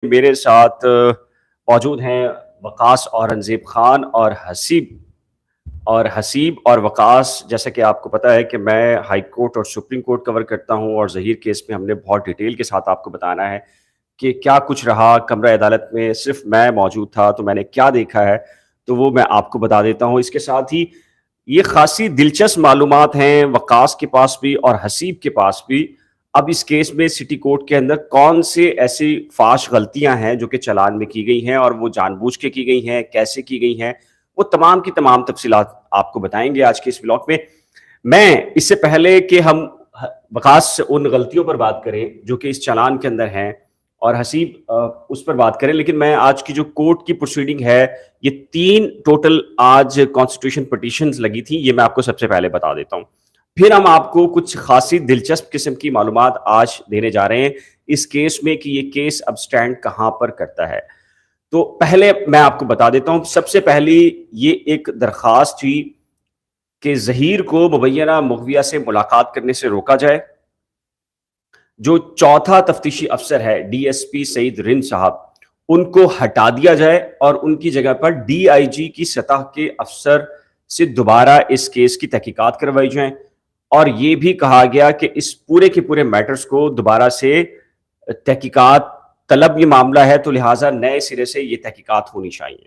میرے ساتھ موجود ہیں وقاص اورنگزیب خان اور حسیب اور وقاص. جیسا کہ آپ کو پتہ ہے کہ میں ہائی کورٹ اور سپریم کورٹ کور کرتا ہوں، اور ظہیر کیس میں ہم نے بہت ڈیٹیل کے ساتھ آپ کو بتانا ہے کہ کیا کچھ رہا کمرہ عدالت میں. صرف میں موجود تھا تو میں نے کیا دیکھا ہے تو وہ میں آپ کو بتا دیتا ہوں. اس کے ساتھ ہی یہ خاصی دلچسپ معلومات ہیں وقاص کے پاس بھی اور حسیب کے پاس بھی. اب اس کیس میں سٹی کورٹ کے اندر کون سے ایسی فاش غلطیاں ہیں جو کہ چلان میں کی گئی ہیں اور وہ جان بوجھ کے کی گئی ہیں، کیسے کی گئی ہیں، وہ تمام کی تمام تفصیلات آپ کو بتائیں گے آج کے اس ولاگ میں. میں اس سے پہلے کہ ہم وقاص سے ان غلطیوں پر بات کریں جو کہ اس چلان کے اندر ہیں اور حسیب اس پر بات کریں، لیکن میں آج کی جو کورٹ کی پروسیڈنگ ہے، یہ 3 ٹوٹل آج کانسٹیٹیوشن پٹیشنز لگی تھی، یہ میں آپ کو سب سے پہلے بتا دیتا ہوں. پھر ہم آپ کو کچھ خاصی دلچسپ قسم کی معلومات آج دینے جا رہے ہیں اس کیس میں کہ یہ کیس اب سٹینڈ کہاں پر کرتا ہے. تو پہلے میں آپ کو بتا دیتا ہوں، سب سے پہلی یہ ایک درخواست تھی کہ ظہیر کو مبینہ مغویہ سے ملاقات کرنے سے روکا جائے. جو چوتھا تفتیشی افسر ہے ڈی ایس پی سعید رند صاحب، ان کو ہٹا دیا جائے اور ان کی جگہ پر ڈی آئی جی کی سطح کے افسر سے دوبارہ اس کیس کی تحقیقات کروائی جائیں. اور یہ بھی کہا گیا کہ اس پورے کے پورے میٹرز کو دوبارہ سے تحقیقات طلب یہ معاملہ ہے، تو لہٰذا نئے سرے سے یہ تحقیقات ہونی چاہیے.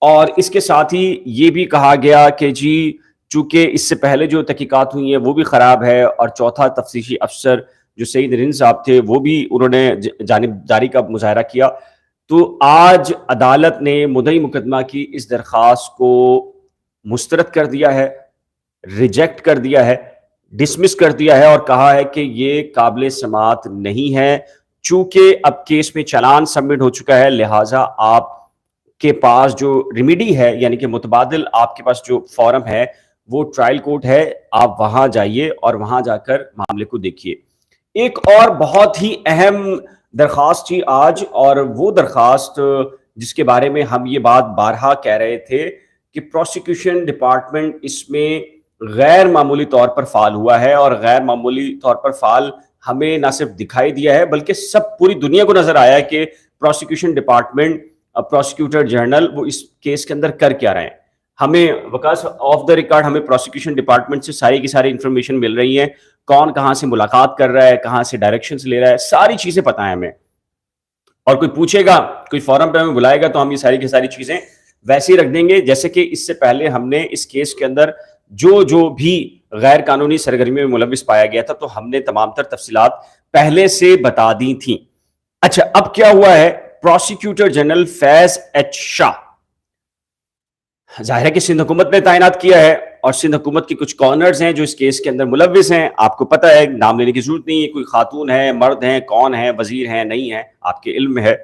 اور اس کے ساتھ ہی یہ بھی کہا گیا کہ جی چونکہ اس سے پہلے جو تحقیقات ہوئی ہیں وہ بھی خراب ہے، اور چوتھا تفتیشی افسر جو سعید رند صاحب تھے وہ بھی انہوں نے جانبداری کا مظاہرہ کیا. تو آج عدالت نے مدعی مقدمہ کی اس درخواست کو مسترد کر دیا ہے، ریجیکٹ کر دیا ہے، ڈسمس کر دیا ہے، اور کہا ہے کہ یہ قابل سماعت نہیں ہے. چونکہ اب کیس میں چلان سبمٹ ہو چکا ہے، لہٰذا آپ کے پاس جو ریمیڈی ہے، یعنی کہ متبادل آپ کے پاس جو فورم ہے وہ ٹرائل کورٹ ہے، آپ وہاں جائیے اور وہاں جا کر معاملے کو دیکھیے. ایک اور بہت ہی اہم درخواست تھی آج، اور وہ درخواست جس کے بارے میں ہم یہ بات بارہا کہہ رہے تھے کہ پروسیکیوشن ڈپارٹمنٹ اس میں غیر معمولی طور پر فعال ہوا ہے، اور غیر معمولی طور پر فعال ہمیں نہ صرف دکھائی دیا ہے بلکہ سب پوری دنیا کو نظر آیا ہے کہ پروسیکیوشن ڈپارٹمنٹ، پروسیکیوٹر جنرل وہ اس کیس کے اندر کر کیا رہے ہیں. ہمیں وکاس آف دا ریکارڈ ہمیں پروسیکیوشن ڈپارٹمنٹ سے ساری کی ساری انفارمیشن مل رہی ہیں، کون کہاں سے ملاقات کر رہا ہے، کہاں سے ڈائریکشنز لے رہا ہے، ساری چیزیں پتہ ہیں ہمیں. اور کوئی پوچھے گا، کوئی فورم پہ ہمیں بلائے گا تو ہم یہ ساری کی ساری چیزیں ویسے ہی رکھ دیں گے جیسے کہ اس سے پہلے ہم نے اس کیس کے اندر جو بھی غیر قانونی سرگرمی میں ملوث پایا گیا تھا تو ہم نے تمام تر تفصیلات پہلے سے بتا دی تھیں. اچھا، اب کیا ہوا ہے؟ پروسیکیوٹر جنرل فیض ایچ شاہ ظاہر ہے کہ سندھ حکومت نے تعینات کیا ہے، اور سندھ حکومت کی کچھ کارنرز ہیں جو اس کیس کے اندر ملوث ہیں. آپ کو پتہ ہے، نام لینے کی ضرورت نہیں ہے، کوئی خاتون ہے، مرد ہیں، کون ہیں، وزیر ہیں، نہیں ہیں، آپ کے علم میں ہے.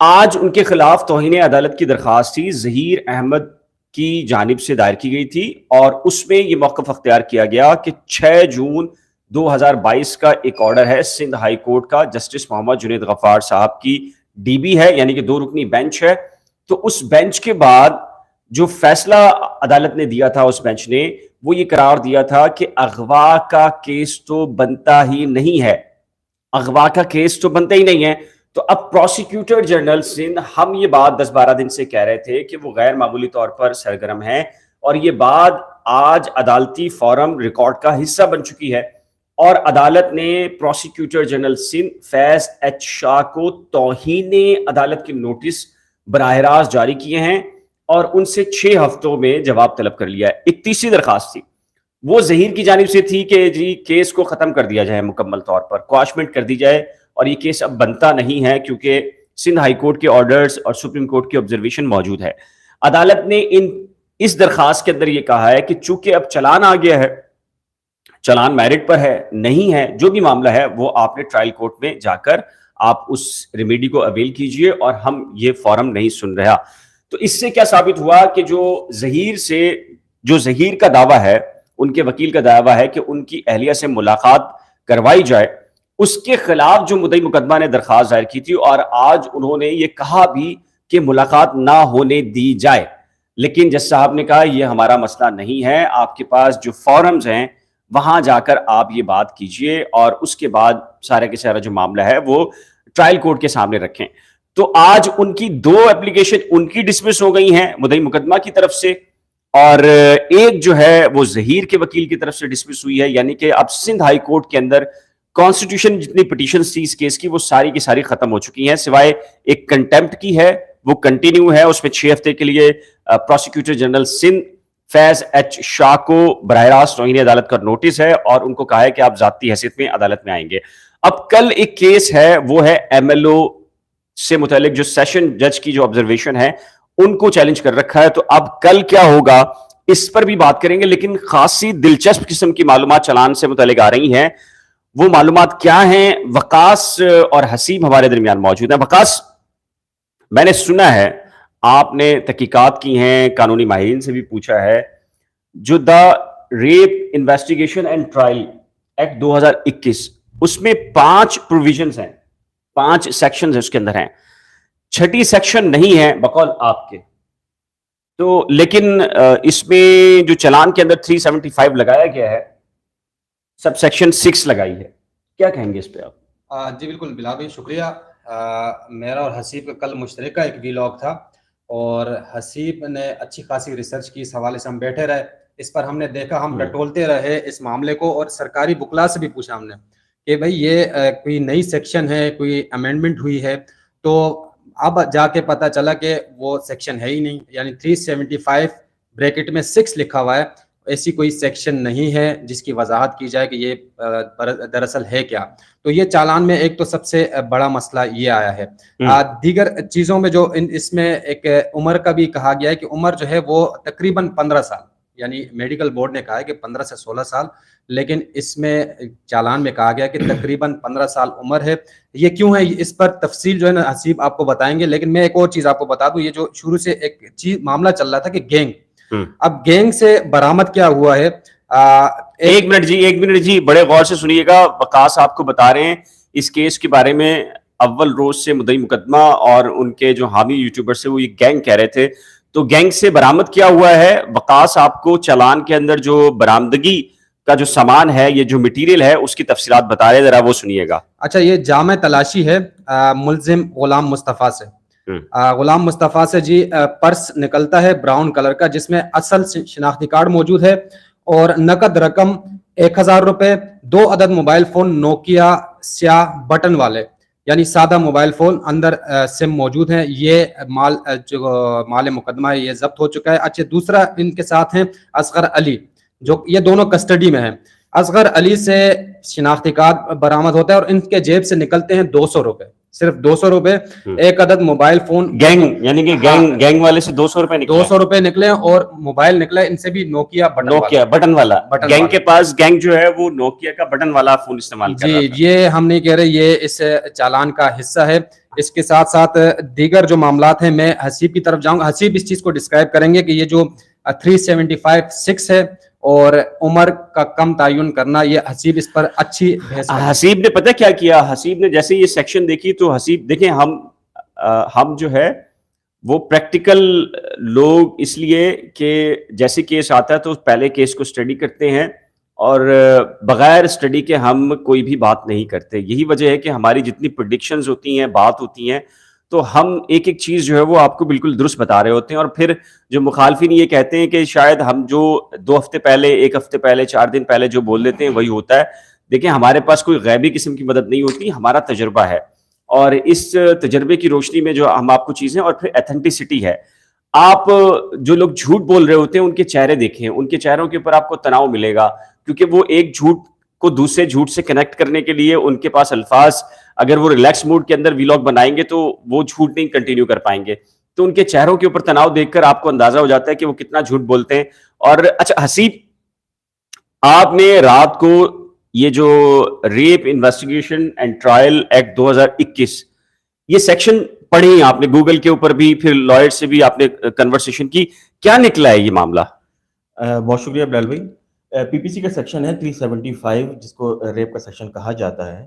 آج ان کے خلاف توہین عدالت کی درخواست تھی، ظہیر احمد کی جانب سے دائر کی گئی تھی، اور اس میں یہ موقف اختیار کیا گیا کہ 6 جون 2022 کا ایک آرڈر ہے سندھ ہائی کورٹ کا، جسٹس محمد جنید غفار صاحب کی ڈی بی ہے، یعنی کہ 2 رکنی بینچ ہے. تو اس بینچ کے بعد جو فیصلہ عدالت نے دیا تھا، اس بینچ نے وہ یہ قرار دیا تھا کہ اغوا کا کیس تو بنتا ہی نہیں ہے، اغوا کا کیس تو بنتا ہی نہیں ہے. تو اب پروسیکیوٹر جنرل سندھ، ہم یہ بات 10-12 دن سے کہہ رہے تھے کہ وہ غیر معمولی طور پر سرگرم ہیں، اور یہ بات آج عدالتی فورم ریکارڈ کا حصہ بن چکی ہے. اور عدالت نے پروسیکیوٹر جنرل سندھ فیض ایچ شاہ کو توہین عدالت کے نوٹس براہ راست جاری کیے ہیں، اور ان سے 6 ہفتوں میں جواب طلب کر لیا ہے. ایک تیسری درخواست تھی، وہ ظہیر کی جانب سے تھی کہ جی کیس کو ختم کر دیا جائے، مکمل طور پر کواشمنٹ کر دی جائے، اور یہ کیس اب بنتا نہیں ہے کیونکہ سندھ ہائی کورٹ کے آرڈرز اور سپریم کورٹ کی آبزرویشن موجود ہے. عدالت نے اس درخواست کے اندر یہ کہا ہے کہ چونکہ اب چلان آ گیا ہے، چلان میرٹ پر ہے، نہیں ہے، جو بھی معاملہ ہے وہ آپ نے ٹرائل کورٹ میں جا کر آپ اس ریمیڈی کو اویل کیجئے، اور ہم یہ فورم نہیں سن رہا. تو اس سے کیا ثابت ہوا کہ جو ظہیر کا دعویٰ ہے، ان کے وکیل کا دعویٰ ہے کہ ان کی اہلیہ سے ملاقات کروائی جائے، اس کے خلاف جو مدعی مقدمہ نے درخواست دائر کی تھی، اور آج انہوں نے یہ کہا بھی کہ ملاقات نہ ہونے دی جائے. لیکن جج صاحب نے کہا یہ ہمارا مسئلہ نہیں ہے، آپ کے پاس جو فورمز ہیں وہاں جا کر آپ یہ بات کیجئے، اور اس کے بعد سارے کے سارا جو معاملہ ہے وہ ٹرائل کورٹ کے سامنے رکھیں. تو آج ان کی 2 اپلیکیشن ان کی ڈسمس ہو گئی ہیں مدعی مقدمہ کی طرف سے, اور ایک جو ہے وہ ظہیر کے وکیل کی طرف سے ڈسمس ہوئی ہے. یعنی کہ اب سندھ ہائی کورٹ کے اندر کانسٹیٹیوشن جتنی پٹیشنز تھی اس کیس کی وہ ساری کی ساری ختم ہو چکی ہیں, سوائے ایک کنٹمپٹ کی ہے وہ کنٹینیو ہے. اس میں 6 ہفتے کے لیے پروسیکیوٹر جنرل سندھ فیض ایچ شاہ کو براہ راست توہین عدالت کا نوٹس ہے, اور ان کو کہا ہے کہ آپ ذاتی حیثیت میں عدالت میں آئیں گے. اب کل ایک کیس ہے وہ ہے ایم ایل او سے متعلق, جو سیشن جج کی جو آبزرویشن ہے ان کو چیلنج کر رکھا ہے. تو اب کل کیا ہوگا اس پر بھی بات کریں گے, لیکن خاصی دلچسپ قسم کی معلومات چلان سے متعلق آ رہی ہیں. وہ معلومات کیا ہیں؟ وقاص اور حسیب ہمارے درمیان موجود ہیں. وقاص, میں نے سنا ہے آپ نے تحقیقات کی ہیں, قانونی ماہرین سے بھی پوچھا ہے, جو the rape investigation and trial act 2021 اس میں 5 پروویژنز ہیں, 5 سیکشنز اس کے اندر ہیں, 6ٹی سیکشن نہیں ہے بقول آپ کے. تو لیکن اس میں جو چلان کے اندر 375 لگایا گیا ہے, سب سیکشن 6 لگائی ہے, کیا کہیں گے اس پہ آپ؟ جی بالکل بلال بھائی شکریہ. میرا اور حسیب کا کل مشترکہ ایک ویلاگ تھا, اور حسیب نے اچھی خاصی ریسرچ کی, اس حوالے سے ہم بیٹھے رہے, اس پر ہم نے دیکھا, ہم ٹٹولتے رہے اس معاملے کو, اور سرکاری وکلا سے بھی پوچھا ہم نے کہ بھئی یہ کوئی نئی سیکشن ہے, کوئی امینڈمنٹ ہوئی ہے, تو اب جا کے پتہ چلا کہ وہ سیکشن ہے ہی نہیں. یعنی 375 بریکٹ میں 6 لکھا ہوا ہے, ایسی کوئی سیکشن نہیں ہے جس کی وضاحت کی جائے کہ یہ دراصل ہے کیا. تو یہ چالان میں ایک تو سب سے بڑا مسئلہ یہ آیا ہے. دیگر چیزوں میں جو اس میں ایک عمر کا بھی کہا گیا ہے کہ عمر جو ہے وہ تقریباً 15 سال, یعنی میڈیکل بورڈ نے کہا ہے کہ 15 سے 16 سال, لیکن اس میں چالان میں کہا گیا کہ تقریباً 15 سال عمر ہے. یہ کیوں ہے اس پر تفصیل جو ہے نا حسیب آپ کو بتائیں گے, لیکن میں ایک اور چیز آپ کو بتا دوں, یہ جو شروع سے ایک چیز معاملہ چل رہا تھا کہ گینگ, اب گینگ سے برآمد کیا ہوا ہے. ایک منٹ جی بڑے غور سے سنیے گا. وقاص آپ کو بتا رہے ہیں اس کیس کے بارے میں, اول روز سے مدعی مقدمہ اور ان کے جو حامی یوٹیوبر سے وہ یہ گینگ کہہ رہے تھے, تو گینگ سے برآمد کیا ہوا ہے. وقاص آپ کو چالان کے اندر جو برآمدگی کا جو سامان ہے, یہ جو مٹیریل ہے, اس کی تفصیلات بتا رہے ہیں, ذرا وہ سنیے گا. اچھا, یہ جامع تلاشی ہے ملزم غلام مصطفیٰ سے. غلام مصطفیٰ سے جی پرس نکلتا ہے براؤن کلر کا, جس میں اصل شناختی کارڈ موجود ہے, اور نقد رقم 1000 روپے, 2 عدد موبائل فون نوکیا سیاہ بٹن والے, یعنی سادہ موبائل فون, اندر سم موجود ہیں. یہ مال جو مال مقدمہ ہے یہ ضبط ہو چکا ہے. اچھا, دوسرا ان کے ساتھ ہیں اصغر علی, جو یہ دونوں کسٹڈی میں ہیں. اصغر علی سے شناختی کارڈ برآمد ہوتا ہے, اور ان کے جیب سے نکلتے ہیں 200 روپے, صرف 200 روپے, 1 عدد موبائل فون. گینگ یعنی کہ گینگ والے سے 200 روپے نکلے, 200 روپے نکلے, اور موبائل نکلا ان سے بھی نوکیا بٹن والا. گینگ کے پاس گینگ جو ہے وہ نوکیا کا بٹن والا فون استعمال کر رہا تھا. جی, یہ ہم نہیں کہہ رہے, یہ اس چالان کا حصہ ہے. اس کے ساتھ ساتھ دیگر جو معاملات ہیں, میں حسیب کی طرف جاؤں گا. حسیب اس چیز کو ڈسکرائب کریں گے کہ یہ جو 375(6) ہے اور عمر کا کم تعین کرنا, یہ حسیب اس پر اچھی حسیب نے پتہ کیا کیا. حسیب نے جیسے یہ سیکشن دیکھی تو حسیب دیکھیں, ہم جو ہے وہ پریکٹیکل لوگ, اس لیے کہ جیسے کیس آتا ہے تو پہلے کیس کو اسٹڈی کرتے ہیں, اور بغیر اسٹڈی کے ہم کوئی بھی بات نہیں کرتے. یہی وجہ ہے کہ ہماری جتنی پریڈکشنز ہوتی ہیں, بات ہوتی ہیں, تو ہم ایک ایک چیز جو ہے وہ آپ کو بالکل درست بتا رہے ہوتے ہیں. اور پھر جو مخالفین یہ کہتے ہیں کہ شاید ہم جو 2 ہفتے پہلے, 1 ہفتے پہلے, 4 دن پہلے جو بول دیتے ہیں وہی ہوتا ہے. دیکھیں, ہمارے پاس کوئی غیبی قسم کی مدد نہیں ہوتی, ہمارا تجربہ ہے, اور اس تجربے کی روشنی میں جو ہم آپ کو چیزیں, اور پھر ایتھینٹسٹی ہے. آپ جو لوگ جھوٹ بول رہے ہوتے ہیں ان کے چہرے دیکھیں, ان کے چہروں کے اوپر آپ کو تناؤ ملے گا, کیونکہ وہ ایک جھوٹ کو دوسرے جھوٹ سے کنیکٹ کرنے کے لیے ان کے پاس الفاظ, اگر وہ ریلیکس موڈ کے اندر ویلاگ بنائیں گے تو وہ جھوٹ نہیں کنٹینیو کر پائیں گے. تو ان کے چہروں کے اوپر تناؤ دیکھ کر آپ کو اندازہ ہو جاتا ہے کہ وہ کتنا جھوٹ بولتے ہیں. اور اچھا حسیب, آپ نے رات کو یہ جو rape investigation and trial act 2021 یہ سیکشن پڑھی آپ نے گوگل کے اوپر بھی, پھر لائر سے بھی آپ نے کنورسیشن کی, کیا نکلا ہے یہ معاملہ؟ بہت شکریہ بلال بھائی. پی پی سی کا سیکشن ہے 375 جس کو ریپ کا سیکشن کہا جاتا ہے.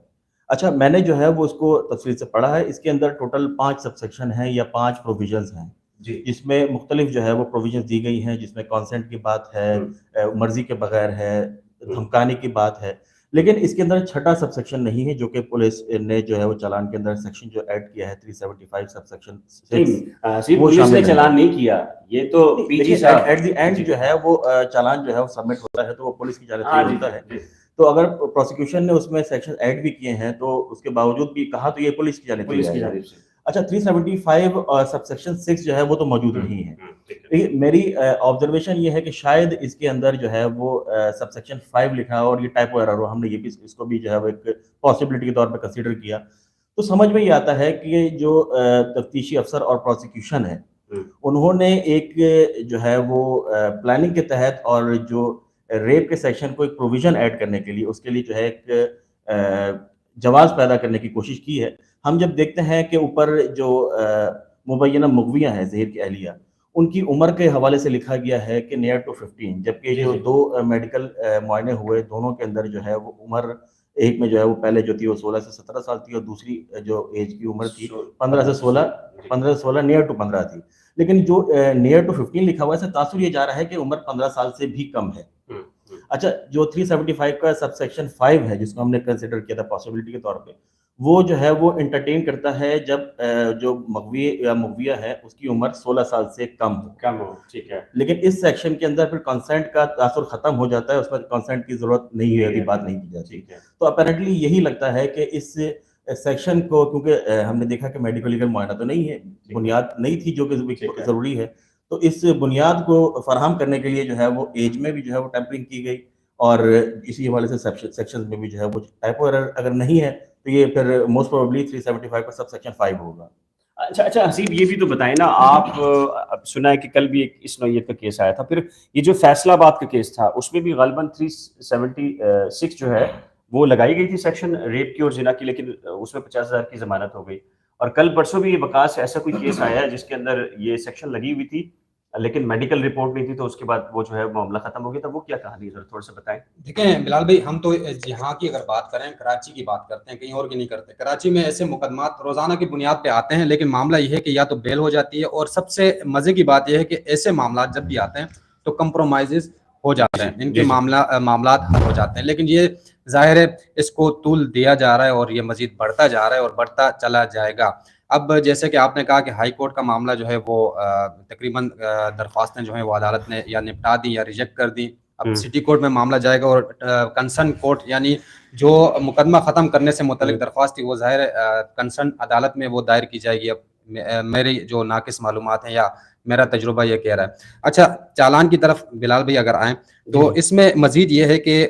اچھا, میں نے جو ہے وہ اس کو تفصیل سے پڑھا ہے. اس کے اندر ٹوٹل 5 سب سیکشن ہیں یا 5 پروویژنز ہیں جی, جس میں مختلف جو ہے وہ پروویژنز دی گئی ہیں, جس میں کانسنٹ کی بات ہے, مرضی کے بغیر ہے, دھمکانے کی بات ہے. لیکن اس کے اندر چھٹا سب سیکشن نہیں ہے جو کہ پولیس نے جو ہے وہ چالان کے اندر سیکشن جو ایڈ کیا ہے 375 سب سیکشن 6 وہ پولیس نے شامل چالان نہیں کیا، یہ تو پیچھے سے ایٹ دی اینڈ جو ہے وہ چالان جو ہے وہ سبمٹ ہوتا ہے تو وہ پولیس کی جانب سے ہوتا ہے. تو اگر پروسیکیوشن نے اس میں سیکشن ایڈ بھی کیے ہیں تو اس کے باوجود بھی کہا تو یہ پولیس کی جانب سے. اچھا 375 اور سب سیکشن 6 جو ہے وہ تو موجود نہیں ہے. میری آبزرویشن یہ ہے کہ شاید اس کے اندر جو ہے وہ سب سیکشن 5 لکھا اور یہ ٹائپو ایرر ہو. ہم نے یہ بھی اس کو بھی جو ہے وہ ایک پاسبلٹی کے طور پہ کنسیڈر کیا. تو سمجھ میں یہ آتا ہے کہ جو تفتیشی افسر اور پروسیکیوشن ہے انہوں نے ایک جو ہے وہ پلاننگ کے تحت اور جو ریپ کے سیکشن کو ایک پروویژن ایڈ کرنے کے لیے اس کے لیے جو ہے ایک جواز پیدا کرنے کی کوشش کی ہے. ہم جب دیکھتے ہیں کہ اوپر جو مبینہ مغویہ ہیں زہیر کی اہلیہ ان کی عمر کے حوالے سے لکھا گیا ہے کہ نیئر ٹو 15، جبکہ جو دو میڈیکل معائنے ہوئے دونوں کے اندر جو ہے وہ عمر ایک میں جو ہے وہ پہلے جو تھی وہ 16 سے 17 سال تھی اور دوسری جو ایج کی عمر تھی 15 سے 16 نیئر ٹو 15 تھی. لیکن جو نیئر ٹو 15 لکھا ہوا ہے اس سے تاثر یہ جا رہا ہے کہ عمر 15 سال سے بھی کم ہے. اچھا جو 375 کا سب سیکشن 5 ہے جس کو ہم نے کنسیڈر کیا تھا پاسبلٹی کے طور پہ وہ جو ہے وہ انٹرٹین کرتا ہے جب جو مغوی یا مغویہ ہے اس کی عمر 16 سال سے کم ہو. ٹھیک ہے. لیکن اس سیکشن کے اندر پھر کنسنٹ کا تاثر ختم ہو جاتا ہے، اس میں کنسنٹ کی ضرورت نہیں ہوتی، بات نہیں کی جاتی. تو اپیرنٹلی یہی لگتا ہے کہ اس سیکشن کو کیونکہ ہم نے دیکھا کہ میڈیکل لیگل معائنہ تو نہیں ہے، بنیاد نہیں تھی جو کہ ضروری ہے، تو اس بنیاد کو فراہم کرنے کے لیے جو ہے وہ ایج میں بھی جو ہے وہ ٹیمپرنگ کی گئی اور اسی حوالے سے سیکشن میں بھی جو ہے وہ ٹائپو ایرر اگر نہیں ہے تو یہ پھر موسٹ پروبلی 375 کا سب سیکشن 5 ہوگا. اچھا حسیب یہ بھی تو بتائیں نا، آپ سنا ہے کہ کل بھی ایک اس نوعیت کا کیس آیا تھا، پھر یہ جو فیصلہ آباد کا کیس تھا اس میں بھی غالباً 376 جو ہے وہ لگائی گئی تھی سیکشن ریپ کی اور زنا کی، لیکن اس میں 50,000 کی ضمانت ہو گئی. اور کل پرسوں بھی یہ وکاس ایسا کوئی کیس آیا ہے جس کے اندر یہ سیکشن لگی ہوئی تھی لیکن میڈیکل رپورٹ نہیں تھی تو اس کے بعد وہ جو ہے معاملہ ختم ہو گیا تھا. وہ کیا کہانی ہے تھوڑا سا بتائیں. دیکھیں بلال بھائی، ہم تو یہاں کی اگر بات کریں کراچی کی بات کرتے ہیں، کہیں اور کی نہیں کرتے. کراچی میں ایسے مقدمات روزانہ کی بنیاد پہ آتے ہیں لیکن معاملہ یہ ہے کہ یا تو بیل ہو جاتی ہے اور سب سے مزے کی بات یہ ہے کہ ایسے معاملات جب بھی آتے ہیں تو کمپرومائزز ہو جاتے ہیں، ان کے معاملات حل ہو جاتے ہیں. لیکن یہ ظاہر ہے اس کو طول دیا جا رہا ہے اور یہ مزید بڑھتا جا رہا ہے اور بڑھتا چلا جائے گا. اب جیسے کہ آپ نے کہا کہ ہائی کورٹ کا معاملہ جو ہے وہ تقریباً درخواستیں جو ہیں وہ عدالت نے یا نپٹا دی یا ریجیکٹ کر دی. اب سٹی کورٹ میں معاملہ جائے گا اور کنسرن کورٹ یعنی جو مقدمہ ختم کرنے سے متعلق درخواست تھی وہ ظاہر کنسرن عدالت میں وہ دائر کی جائے گی. اب میری جو ناقص معلومات ہیں یا میرا تجربہ یہ کہہ رہا ہے. اچھا چالان کی طرف بلال بھائی اگر آئیں تو اس میں مزید یہ ہے کہ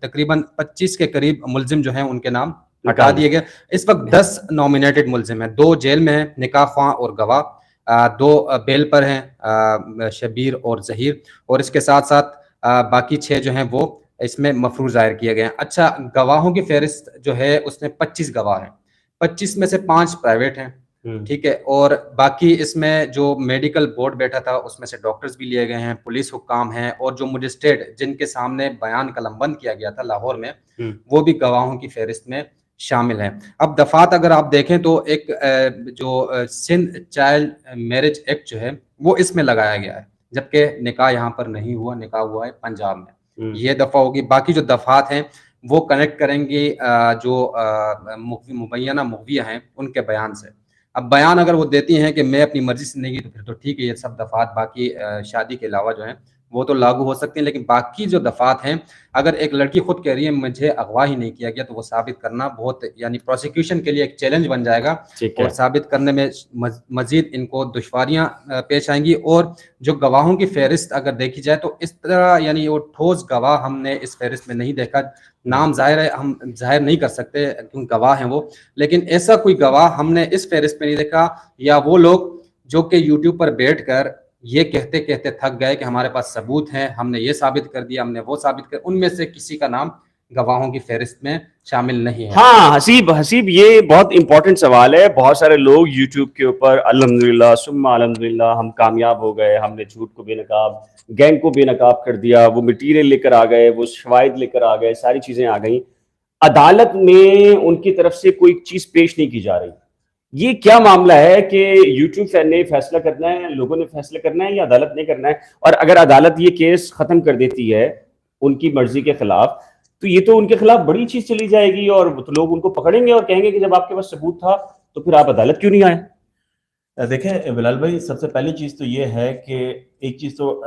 تقریباً 25 کے قریب ملزم جو ہیں ان کے نام ہٹا دیے گئے. اس وقت 10 نامینیٹڈ ملزم ہیں، 2 جیل میں ہیں نکاح خواں اور گواہ، 2 بیل پر ہیں شبیر اور ظہیر، اور اس کے ساتھ ساتھ باقی 6 جو ہیں وہ اس میں مفروض ظاہر کیے گئے ہیں. اچھا گواہوں کی فہرست جو ہے اس میں 25 گواہ ہیں، 25 میں سے 5 پرائیویٹ ہیں، ٹھیک ہے، اور باقی اس میں جو میڈیکل بورڈ بیٹھا تھا اس میں سے ڈاکٹرز بھی لیے گئے ہیں، پولیس حکام ہیں اور جو مجسٹریٹ جن کے سامنے بیان قلم بند کیا گیا تھا لاہور میں وہ بھی گواہوں کی فہرست میں شامل ہیں. اب دفعات اگر آپ دیکھیں تو ایک جو سندھ چائلڈ میرج ایکٹ جو ہے وہ اس میں لگایا گیا ہے، جبکہ نکاح یہاں پر نہیں ہوا، نکاح ہوا ہے پنجاب میں. یہ دفعہ ہوگی. باقی جو دفعات ہیں وہ کنیکٹ کریں گی جو مبینہ مغویہ ہیں ان کے بیان سے. اب بیان اگر وہ دیتی ہیں کہ میں اپنی مرضی سے نہیں کی تو پھر تو ٹھیک ہے، یہ سب دفعات باقی شادی کے علاوہ جو ہیں وہ تو لاگو ہو سکتے ہیں. لیکن باقی جو دفعات ہیں اگر ایک لڑکی خود کہہ رہی ہے مجھے اغوا ہی نہیں کیا گیا تو وہ ثابت کرنا بہت یعنی پروسیکیوشن کے لیے ایک چیلنج بن جائے گا اور ثابت کرنے میں مزید ان کو دشواریاں پیش آئیں گی. اور جو گواہوں کی فہرست اگر دیکھی جائے تو اس طرح یعنی وہ ٹھوس گواہ ہم نے اس فہرست میں نہیں دیکھا. نام ظاہر ہے ہم ظاہر نہیں کر سکتے کیونکہ گواہ ہیں وہ، لیکن ایسا کوئی گواہ ہم نے اس فہرست میں نہیں دیکھا. یا وہ لوگ جو کہ یوٹیوب پر بیٹھ کر یہ کہتے کہتے تھک گئے کہ ہمارے پاس ثبوت ہیں، ہم نے یہ ثابت کر دیا، ہم نے وہ ثابت کر، ان میں سے کسی کا نام گواہوں کی فہرست میں شامل نہیں ہے. ہاں حسیب یہ بہت امپورٹنٹ سوال ہے. بہت سارے لوگ یوٹیوب کے اوپر الحمدللہ ثم الحمدللہ ہم کامیاب ہو گئے، ہم نے جھوٹ کو بے نقاب، گینگ کو بے نقاب کر دیا، وہ مٹیریل لے کر آ گئے، وہ شواہد لے کر آ گئے، ساری چیزیں آ گئیں. عدالت میں ان کی طرف سے کوئی چیز پیش نہیں کی جا رہی. یہ کیا معاملہ ہے کہ یوٹیوب نے فیصلہ کرنا ہے، لوگوں نے فیصلہ کرنا ہے یا عدالت نے کرنا ہے؟ اور اگر عدالت یہ کیس ختم کر دیتی ہے ان کی مرضی کے خلاف تو یہ تو ان کے خلاف بڑی چیز چلی جائے گی اور تو لوگ ان کو پکڑیں گے اور کہیں گے کہ جب آپ کے پاس ثبوت تھا تو پھر آپ عدالت کیوں نہیں آئے؟ دیکھیں بلال بھائی، سب سے پہلی چیز تو یہ ہے کہ ایک چیز تو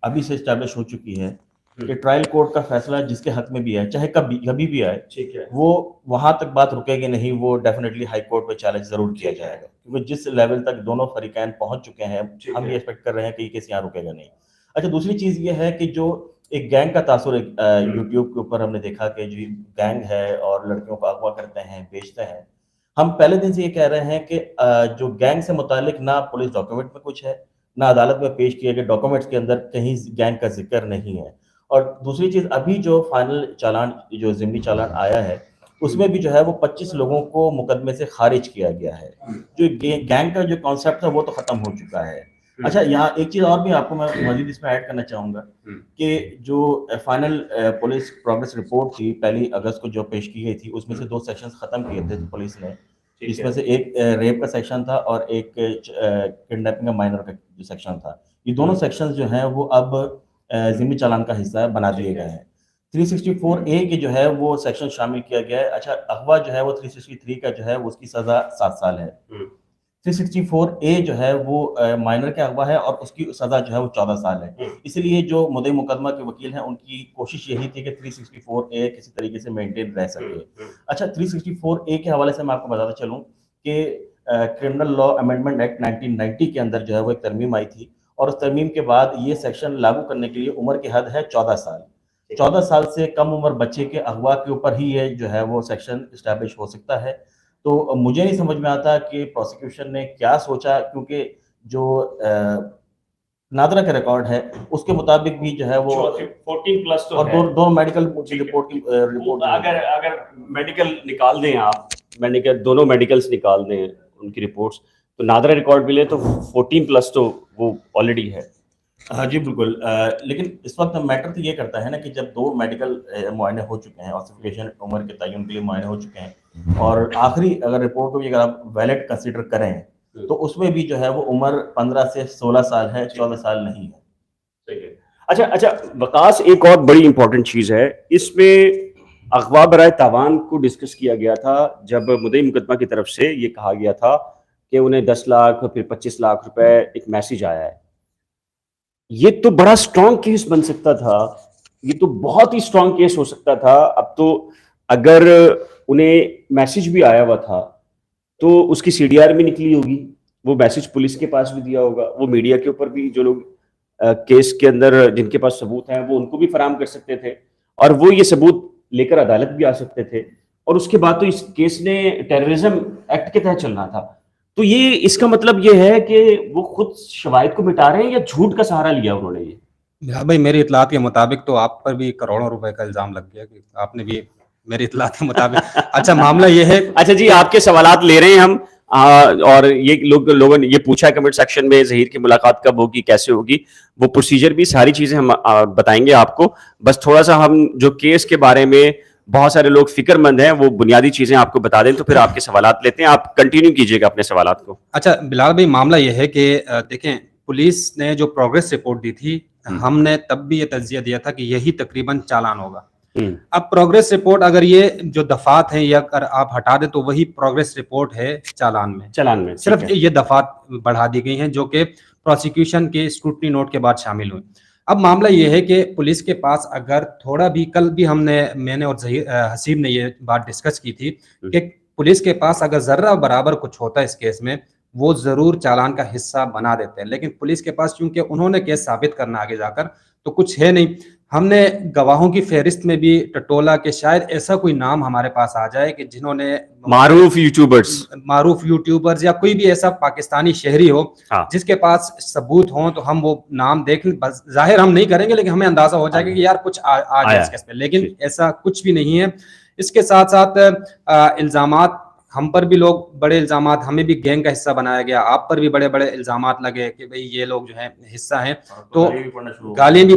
ابھی سے اسٹیبلش ہو چکی ہے کہ ٹرائل کورٹ کا فیصلہ جس کے حق میں بھی آئے، چاہے کبھی بھی آئے، ٹھیک ہے، وہ وہاں تک بات رکے گی نہیں، وہ ڈیفینیٹلی ہائی کورٹ پہ چیلنج ضرور کیا جائے گا، کیونکہ جس لیول تک دونوں فریقین پہنچ چکے ہیں ہم یہ ایکسپیکٹ کر رہے ہیں کہ یہ کیس یہاں رکے گا نہیں۔ اچھا، دوسری چیز یہ ہے کہ جو ایک گینگ کا تاثر یوٹیوب کے اوپر ہم نے دیکھا کہ جو گینگ ہے اور لڑکیوں کو اغوا کرتے ہیں، بیچتے ہیں، ہم پہلے دن سے یہ کہہ رہے ہیں کہ جو گینگ سے متعلق نہ پولیس ڈاکیومنٹ میں کچھ ہے، نہ عدالت میں پیش کیے گئے ڈاکیومنٹس کے اندر کہیں گینگ کا ذکر نہیں ہے۔ اور دوسری چیز، ابھی جو فائنل چالان، جو ضمنی چالان آیا ہے، اس میں بھی جو ہے وہ 25 لوگوں کو مقدمے سے خارج کیا گیا ہے۔ جو گینگ کا جو کانسیپٹ ہے وہ تو ختم ہو چکا ہے۔ اچھا، یہاں ایک چیز اور بھی آپ کو میں مزید اس میں ایڈ کرنا چاہوں گا کہ جو فائنل پولیس پروگریس رپورٹ تھی 1 اگست کو جو پیش کی گئی تھی، اس میں سے 2 سیکشنز ختم کیے تھے پولیس نے، جس میں سے ایک ریپ کا سیکشن تھا اور ایک کڈنیپنگ مائنر کا جو سیکشن تھا۔ یہ دونوں سیکشنز جو ہیں وہ اب ضمنی چالان کا حصہ بنا دیے گئے ہیں۔ 364A کے جو ہے وہ سیکشن شامل کیا گیا ہے۔ اچھا، اغوا جو ہے وہ 363 کا جو ہے اس کی سزا 7 سال ہے۔ 364A جو ہے وہ مائنر کا اغوا ہے اور اس کی سزا جو ہے وہ 14 سال ہے۔ اس لیے جو مدعی مقدمہ کے وکیل ہیں ان کی کوشش یہی تھی کہ 364A کسی طریقے سے مینٹین رہ سکے۔ اچھا، 364A کے حوالے سے میں آپ کو بتاتا چلوں کہ کرمنل لا امینڈمنٹ ایکٹ 1990 کے اندر جو ہے وہ ایک ترمیم آئی تھی، اور اس ترمیم کے بعد یہ سیکشن لاگو کرنے کے لیے عمر کی حد ہے 14 سال۔ 14 سال سے کم عمر بچے کے اغوا کے اوپر ہی یہ جو ہے وہ سیکشن اسٹیبلش ہو سکتا ہے۔ تو مجھے نہیں سمجھ میں آتا کہ پروسیکیوشن نے کیا سوچا، کیونکہ جو نادرہ کا ریکارڈ ہے اس کے مطابق بھی جو ہے وہ 14 پلس تو اور ہے۔ دو میڈیکل رپورٹ اگر میڈیکل نکال دیں، آپ میڈیکل دونوں میڈیکلز نکال دیں ان کی رپورٹس، تو نادرہ ریکارڈ ملے تو 14 پلس تو وہ آلریڈی ہے۔ ہاں جی بالکل، لیکن اس وقت میٹر تو یہ کرتا ہے نا کہ جب 2 میڈیکل معائنے ہو چکے ہیں، آسیفیکیشن عمر کے تعین کے لیے معائنے ہو چکے ہیں، اور آخری اگر رپورٹ کو بھی اگر آپ ویلڈ کنسیڈر کریں تو اس میں بھی جو ہے وہ عمر 15 سے 16 سال ہے، 14 سال نہیں ہے۔ اچھا وقاص، ایک اور بڑی امپورٹنٹ چیز ہے اس میں، اغوا برائے تاوان کو ڈسکس کیا گیا تھا جب مدعی مقدمہ کی طرف سے یہ کہا گیا تھا کہ انہیں 10 لاکھ پھر 25 لاکھ روپے ایک میسیج آیا ہے۔ یہ تو بڑا سٹرونگ کیس بن سکتا تھا، یہ تو بہت ہی سٹرونگ کیس ہو سکتا تھا۔ اب تو اگر انہیں میسیج بھی آیا ہوا تھا تو اس کی CDR بھی نکلی ہوگی، وہ میسیج پولیس کے پاس بھی دیا ہوگا، وہ میڈیا کے اوپر بھی جو لوگ کیس کے اندر جن کے پاس ثبوت ہیں وہ ان کو بھی فراہم کر سکتے تھے، اور وہ یہ ثبوت لے کر عدالت بھی آ سکتے تھے، اور اس کے بعد تو اس کیس نے ٹیررزم ایکٹ کے تحت چلنا تھا۔ تو یہ اس کا مطلب یہ ہے کہ وہ خود شواہد کو مٹا رہے ہیں یا جھوٹ کا سہارا لیا انہوں نے؟ یہ بھائی میری اطلاعات کے مطابق تو آپ پر بھی کروڑوں روپے کا الزام لگ گیا کہ آپ نے بھی، میری اطلاعات کے مطابق۔ اچھا معاملہ یہ ہے، اچھا جی، آپ کے سوالات لے رہے ہیں ہم، اور یہ لوگوں نے یہ پوچھا کمنٹ سیکشن میں ظہیر کی ملاقات کب ہوگی، کیسے ہوگی، وہ پروسیجر بھی ساری چیزیں ہم بتائیں گے آپ کو۔ بس تھوڑا سا ہم جو کیس کے بارے میں بہت سارے لوگ فکر مند ہیں وہ بنیادی چیزیں آپ کو بتا دیں تو پھر آپ کے سوالات لیتے ہیں، آپ کنٹینیو کیجیے گا اپنے سوالات کو۔ اچھا بلال بھائی، معاملہ یہ ہے کہ دیکھیں، پولیس نے جو پروگریس رپورٹ دی تھی، ہم نے تب بھی یہ تجزیہ دیا تھا کہ یہی تقریباً چالان ہوگا۔ اب پروگریس رپورٹ اگر یہ جو دفعات ہیں یا اگر آپ ہٹا دیں تو وہی پروگریس رپورٹ ہے چالان میں صرف یہ دفعات بڑھا دی گئی ہیں جو کہ پروسیکیوشن کے اسکروٹنی نوٹ کے بعد شامل ہوئی۔ اب معاملہ یہ ہے کہ پولیس کے پاس اگر تھوڑا بھی، کل بھی میں نے اور حسیب نے یہ بات ڈسکس کی تھی کہ پولیس کے پاس اگر ذرہ برابر کچھ ہوتا ہے اس کیس میں وہ ضرور چالان کا حصہ بنا دیتے ہیں، لیکن پولیس کے پاس چونکہ انہوں نے کیس ثابت کرنا آگے جا کر تو کچھ ہے نہیں۔ ہم نے گواہوں کی فہرست میں بھی ٹٹولا کہ شاید ایسا کوئی نام ہمارے پاس آ جائے کہ جنہوں نے معروف یوٹیوبرز یا کوئی بھی ایسا پاکستانی شہری ہو جس کے پاس ثبوت ہوں تو ہم وہ نام دیکھ، ظاہر ہم نہیں کریں گے لیکن ہمیں اندازہ ہو جائے گا کہ یار کچھ آ جائے اس کیس میں، لیکن ایسا کچھ بھی نہیں ہے۔ اس کے ساتھ ساتھ الزامات ہم پر بھی، لوگ بڑے الزامات، ہمیں بھی گینگ کا حصہ بنایا گیا، آپ پر بھی بڑے بڑے الزامات لگے کہ بھئی یہ لوگ جو ہیں حصہ ہیں، تو گالیاں بھی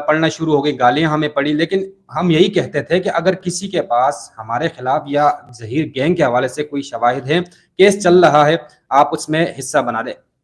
پڑھنا شروع ہو گئی، گالیاں ہمیں پڑھی۔ لیکن ہم یہی کہتے تھے کہ اگر کسی کے پاس ہمارے خلاف یا ظہیر گینگ کے حوالے سے کوئی شواہد ہیں، کیس چل رہا ہے، آپ اس میں حصہ بنا دیں۔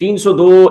302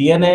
DNA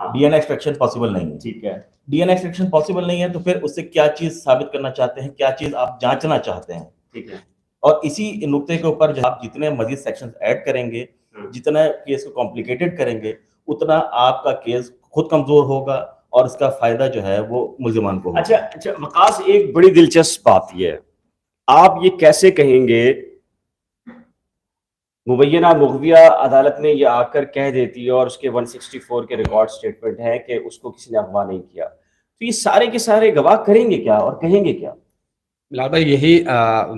D N extraction possible نہیں ہے. ٹھیک ہے, ڈی این ایکسٹریکشن پاسبل نہیں ہے تو پھر اس سے کیا چیز ثابت کرنا چاہتے ہیں, کیا چیز آپ جانچنا چاہتے ہیں. ٹھیک ہے, اور اسی نقطے کے اوپر جو آپ جتنے مزید سیکشنز ایڈ کریں گے, جتنا کیس کو کمپلیکیٹڈ کریں گے, اتنا آپ کا کیس خود کمزور ہوگا اور اس کا فائدہ جو ہے وہ ملزمان کو ہوگا. اچھا وقاص, ایک بڑی دلچسپ بات یہ ہے, آپ یہ کیسے کہیں گے مبینہ مغویہ عدالت نے یہ آ کر کہہ دیتی ہے اور اس کے 164 کے ریکارڈ سٹیٹمنٹ ہے کہ اس کو کسی نے اغوا نہیں کیا, تو یہ سارے کے سارے گواہ کریں گے کیا اور کہیں گے کیا؟ بلال بھائی یہی